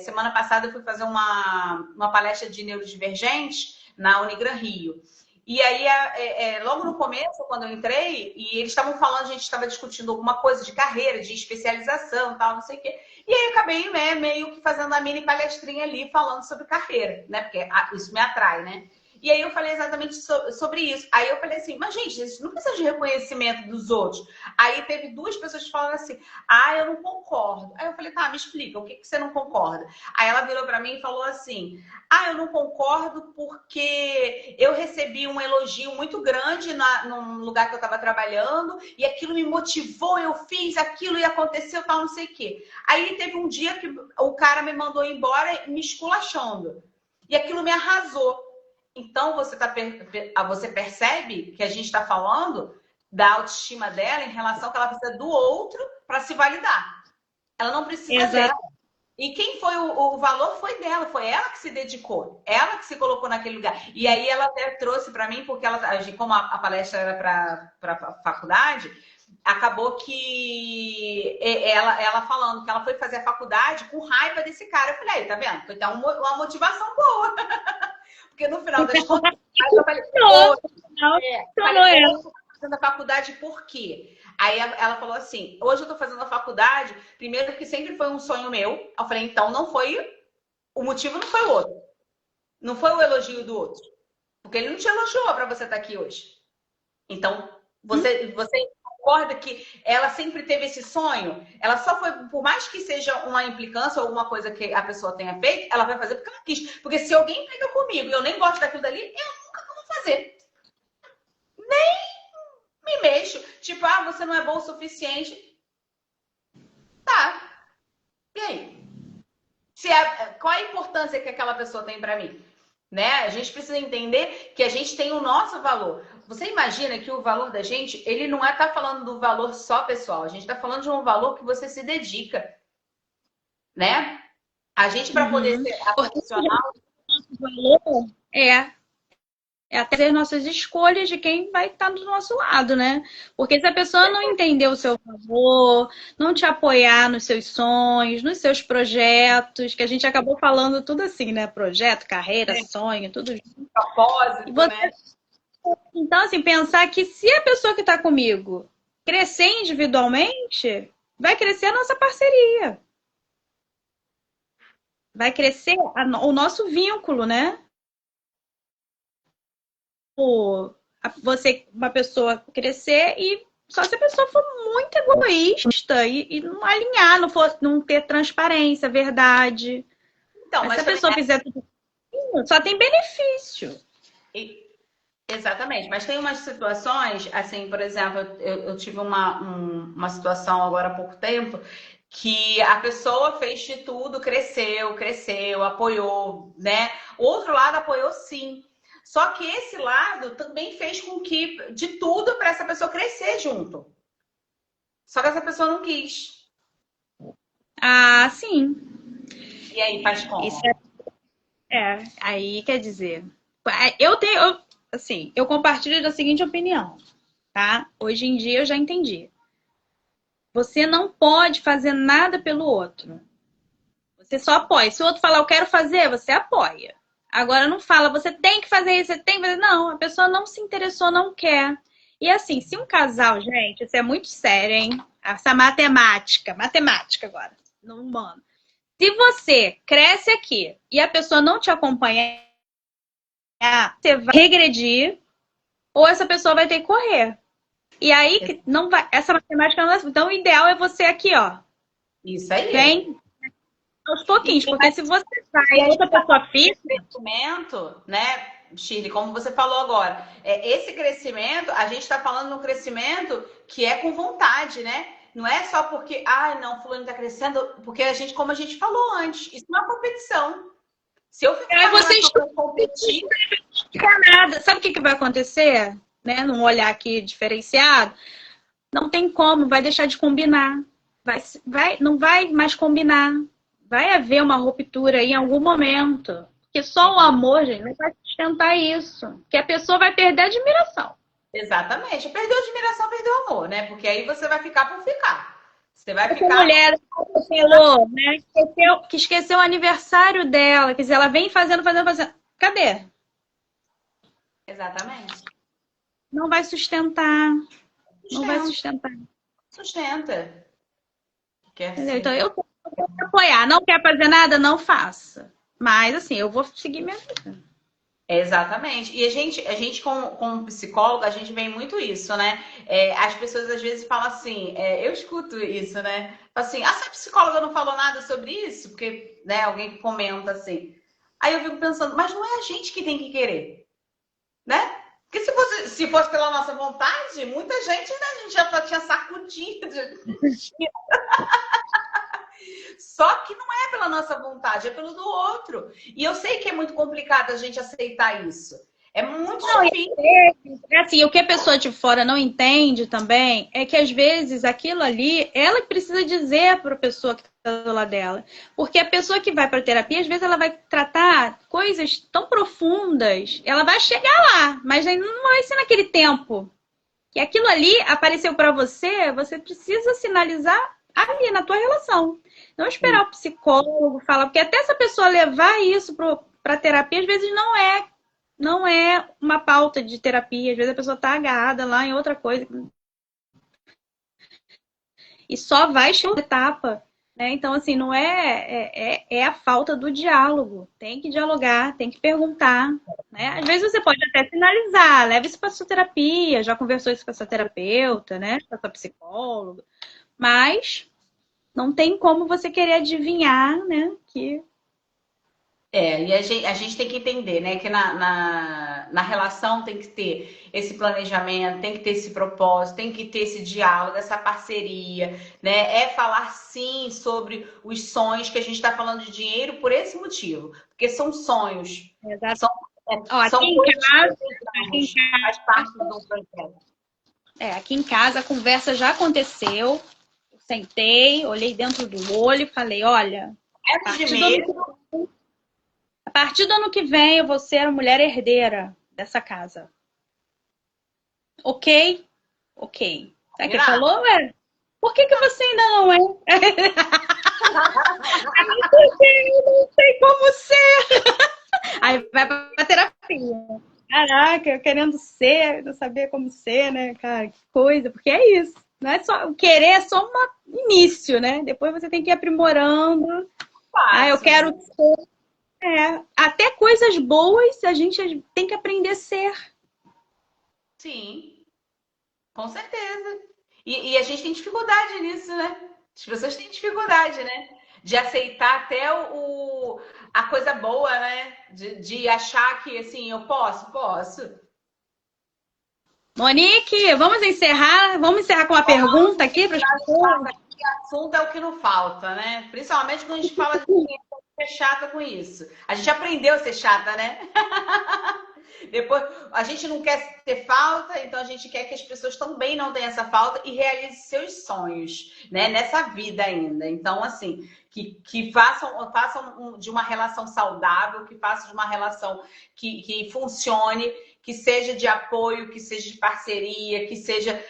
semana passada eu fui fazer uma palestra de neurodivergentes na Unigran Rio. E aí, logo no começo, quando eu entrei, e eles estavam falando, a gente estava discutindo alguma coisa de carreira, de especialização, tal, não sei o quê. E aí eu acabei, né, meio que fazendo a mini palestrinha ali, falando sobre carreira, né? Porque isso me atrai, né? E aí eu falei exatamente sobre isso. Aí eu falei assim, mas gente, isso não precisa de reconhecimento dos outros. Aí teve 2 pessoas que falaram assim, eu não concordo. Aí eu falei, tá, me explica, o que você não concorda? Aí ela virou pra mim e falou assim, eu não concordo porque eu recebi um elogio muito grande num lugar que eu estava trabalhando e aquilo me motivou, eu fiz aquilo e aconteceu tal, não sei o quê. Aí teve um dia que o cara me mandou embora me esculachando. E aquilo me arrasou. Então, você percebe que a gente está falando da autoestima dela em relação ao que ela precisa do outro para se validar. Ela não precisa dela. E quem foi o valor foi dela, foi ela que se dedicou, ela que se colocou naquele lugar. E aí ela até trouxe para mim, porque como a palestra era para faculdade, acabou que ela falando que ela foi fazer a faculdade com raiva desse cara. Eu falei, aí, tá vendo? Foi então uma motivação boa. Porque no final das contas, eu falei, eu tô fazendo a faculdade por quê? Aí ela falou assim, hoje eu tô fazendo a faculdade, primeiro porque sempre foi um sonho meu. Eu falei, então não foi, o motivo não foi o outro. Não foi o elogio do outro. Porque ele não te elogiou para você estar aqui hoje. Então, você concorda que ela sempre teve esse sonho? Ela só foi, por mais que seja uma implicância ou alguma coisa que a pessoa tenha feito, ela vai fazer porque ela quis. Porque se alguém implica comigo e eu nem gosto daquilo dali, eu nunca vou fazer. Nem me mexo. Tipo, você não é bom o suficiente. Tá. E aí? Qual a importância que aquela pessoa tem para mim? Né? A gente precisa entender que a gente tem o nosso valor. Você imagina que o valor da gente, ele não tá falando do valor só pessoal. A gente está falando de um valor que você se dedica, né? A gente, para poder ser profissional... valor é até as nossas escolhas de quem vai estar do nosso lado, né? Porque se a pessoa não entender o seu valor, não te apoiar nos seus sonhos, nos seus projetos, que a gente acabou falando tudo assim, né? Projeto, carreira, sonho, tudo junto. Propósito, né? Então, assim, pensar que se a pessoa que está comigo crescer individualmente, vai crescer a nossa parceria. Vai crescer o nosso vínculo, né? Uma pessoa crescer e só se a pessoa for muito egoísta e não alinhar, não ter transparência, verdade. Então, mas se a pessoa fizer tudo isso, só tem benefício. Exatamente, mas tem umas situações, assim, por exemplo, eu tive uma situação agora há pouco tempo que a pessoa fez de tudo, cresceu, apoiou, né? O outro lado apoiou sim. Só que esse lado também fez com que de tudo para essa pessoa crescer junto. Só que essa pessoa não quis. Ah, sim. E aí, faz Isso como? aí quer dizer, assim, eu compartilho da seguinte opinião, tá? Hoje em dia eu já entendi. Você não pode fazer nada pelo outro. Você só apoia. Se o outro falar, eu quero fazer, você apoia. Agora não fala, você tem que fazer isso, você tem que fazer. Não, a pessoa não se interessou, não quer. E assim, se um casal, gente, isso é muito sério, hein? Essa matemática agora, no humano. Se você cresce aqui e a pessoa não te acompanhar, você vai regredir ou essa pessoa vai ter que correr. E aí que não vai, essa matemática não é. Então o ideal é você aqui, ó. Isso aí. Vem aos pouquinhos, E, porque se você vai e a e outra gente tá pessoa nesse fica, crescimento, né, Shirley, como você falou agora, esse crescimento, a gente está falando de um crescimento que é com vontade, né? Não é só porque, ah, não, fulano está crescendo, porque a gente, como a gente falou antes, isso não é competição. Se eu fico aí fazendo você as estuda coisas competir, nada. Sabe o que vai acontecer? Né? Num olhar aqui diferenciado, não tem como, vai deixar de combinar. Não vai mais combinar. Vai haver uma ruptura aí em algum momento. Porque só o amor, gente, não vai sustentar isso. Porque a pessoa vai perder a admiração. exatamente, perdeu a admiração, perdeu o amor, né? Porque aí você vai ficar por ficar. Você vai Essa ficar. mulher que falou, né? Que esqueceu o aniversário dela. Quer dizer, ela vem fazendo. Cadê? Exatamente. Não vai sustentar. Não vai Sustenta, sustentar. sustenta. Que é Entendeu? assim. Então eu vou apoiar. Não quer fazer nada? Não faça. Mas assim, eu vou seguir minha vida. Exatamente. E a gente como psicóloga, a gente vê muito isso, né? As pessoas às vezes falam assim, eu escuto isso, né? Assim, essa psicóloga não falou nada sobre isso? Porque, né, alguém comenta assim. Aí eu fico pensando, mas não é a gente que tem que querer, né? Porque se fosse pela nossa vontade, muita gente, né, a gente já tinha sacudido. Só que não é pela nossa vontade, é pelo do outro. E eu sei que é muito complicado a gente aceitar isso. É muito Não, difícil. assim, o que a pessoa de fora não entende também é que às vezes aquilo ali, ela que precisa dizer para a pessoa que está do lado dela. Porque a pessoa que vai para terapia, às vezes ela vai tratar coisas tão profundas, ela vai chegar lá, mas aí não vai ser naquele tempo. Que aquilo ali apareceu para você, você precisa sinalizar ali na tua relação. Não esperar o psicólogo falar, porque até essa pessoa levar isso para terapia, às vezes não é uma pauta de terapia, às vezes a pessoa está agarrada lá em outra coisa e só vai chegar na etapa. Né? Então, assim, não é a falta do diálogo. Tem que dialogar, tem que perguntar. Né? Às vezes você pode até finalizar, leva isso para sua terapia, já conversou isso com a sua terapeuta, né? Com a sua psicóloga, mas não tem como você querer adivinhar, né? Que E a gente tem que entender, né, que na relação tem que ter esse planejamento, tem que ter esse propósito, tem que ter esse diálogo, essa parceria, né? É falar sim sobre os sonhos, que a gente está falando de dinheiro por esse motivo, porque são sonhos, exato. são, Ó, são coisas que desejamos, faz parte do projeto. aqui em casa a conversa já aconteceu. Eu sentei, olhei dentro do olho e falei, olha, a Medo de partir do ano medo, A partir do ano que vem, eu vou ser a mulher herdeira dessa casa. Ok? Ok. Sabe o que ele combinado? falou? Por que você ainda não é? Porque eu não sei como ser. Aí vai pra terapia. Caraca, eu querendo ser, não saber como ser, né, cara? Que coisa, porque é isso. Não é só o querer, é só um início, né? Depois você tem que ir aprimorando. Ah, eu Fácil, né? quero ser. Até coisas boas a gente tem que aprender a ser. Sim, com certeza. E a gente tem dificuldade nisso, né? As pessoas têm dificuldade, né? De aceitar até a coisa boa, né? De achar que, assim, eu posso. Monique, vamos encerrar? Vamos encerrar com uma pergunta aqui para as pessoas? Assunto é o que não falta, né? Principalmente quando a gente fala de dinheiro, ser chata com isso. A gente aprendeu a ser chata, né? Depois, a gente não quer ter falta, então a gente quer que as pessoas também não tenham essa falta e realizem seus sonhos, né? Nessa vida ainda. Então, assim, que façam de uma relação saudável, que façam de uma relação que funcione, que seja de apoio, que seja de parceria, que seja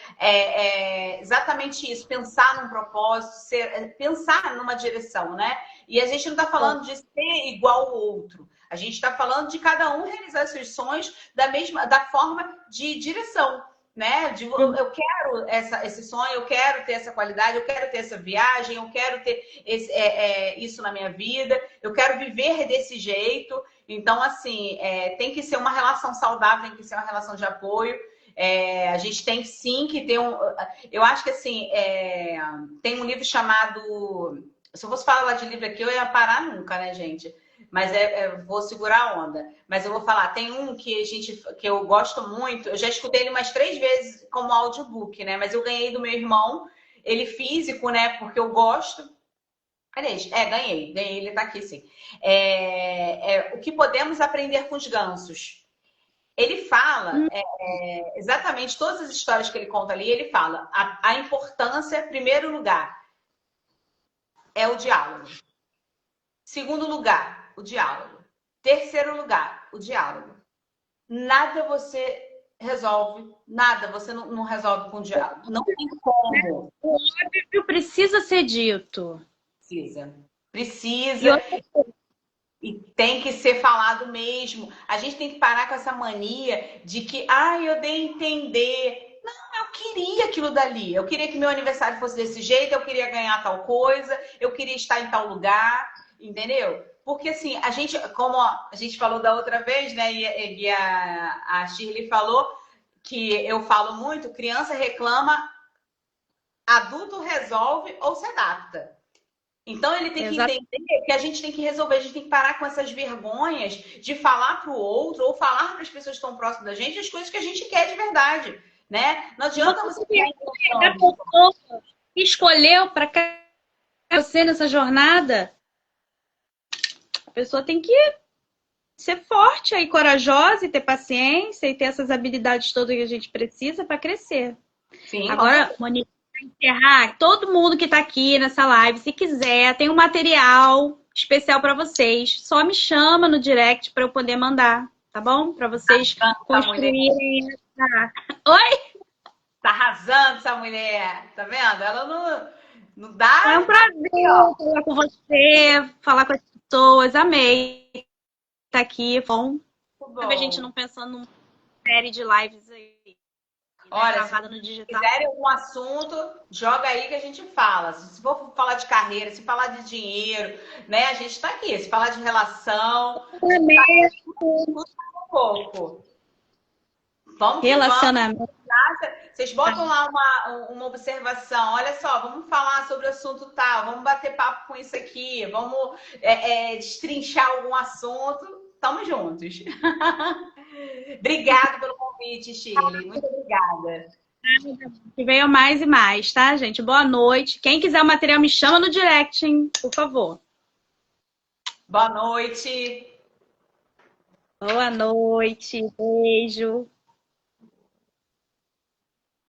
exatamente isso, pensar num propósito, pensar numa direção, né? E a gente não está falando de ser igual ao outro. A gente está falando de cada um realizar seus sonhos da forma de direção, né? Eu quero esse sonho, eu quero ter essa qualidade, eu quero ter essa viagem, eu quero ter isso na minha vida, eu quero viver desse jeito. Então, assim, tem que ser uma relação saudável, tem que ser uma relação de apoio. A gente tem sim que ter um. Eu acho que assim, tem um livro chamado. Se eu fosse falar de livro aqui, eu ia parar nunca, né, gente? Mas vou segurar a onda. Mas eu vou falar, tem um que eu gosto muito, eu já escutei ele umas 3 vezes como audiobook, né? Mas eu ganhei do meu irmão, ele físico, né? Porque eu gosto. Ganhei, ele tá aqui sim. O que podemos aprender com os gansos. Ele fala exatamente todas as histórias que ele conta ali, ele fala a importância, em primeiro lugar, é o diálogo. Segundo lugar, o diálogo. Terceiro lugar, o diálogo. Nada você resolve, nada você não resolve com diálogo. Não tem como. O óbvio precisa ser dito. Precisa. E tem que ser falado mesmo. A gente tem que parar com essa mania de que, eu dei a entender. Não, eu queria aquilo dali. Eu queria que meu aniversário fosse desse jeito, eu queria ganhar tal coisa, eu queria estar em tal lugar, entendeu? Porque assim, a gente, como a gente falou da outra vez, né? E a Shirley falou que eu falo muito, criança reclama, adulto resolve ou se adapta. Então ele tem que entender que a gente tem que resolver, a gente tem que parar com essas vergonhas de falar para o outro ou falar para as pessoas que estão próximas da gente as coisas que a gente quer de verdade, né? Não adianta você escolheu para você nessa jornada. A pessoa tem que ser forte e corajosa e ter paciência e ter essas habilidades todas que a gente precisa para crescer. Sim, agora, Monique, encerrar, todo mundo que está aqui nessa live, se quiser, tem um material especial para vocês. Só me chama no direct para eu poder mandar, tá bom? Para vocês construírem essa... Oi? Tá arrasando essa mulher, tá vendo? Ela não dá... É um prazer falar com você, falar com as pessoas. Amei estar aqui, bom? A gente não pensando numa série de lives aí. Olha, se quiserem algum assunto, joga aí que a gente fala. Se for falar de carreira, se falar de dinheiro, né? A gente tá aqui. Se falar de relação, um pouco. Vamos relacionamento. Vocês botam lá uma observação. Olha só, vamos falar sobre o assunto tal. Vamos bater papo com isso aqui. Vamos destrinchar algum assunto. Tamo juntos. Obrigada pelo convite, Shirley. Muito obrigada. Que venham mais e mais, tá, gente? Boa noite. Quem quiser o material, me chama no direct, hein? Por favor. Boa noite. Boa noite. Beijo.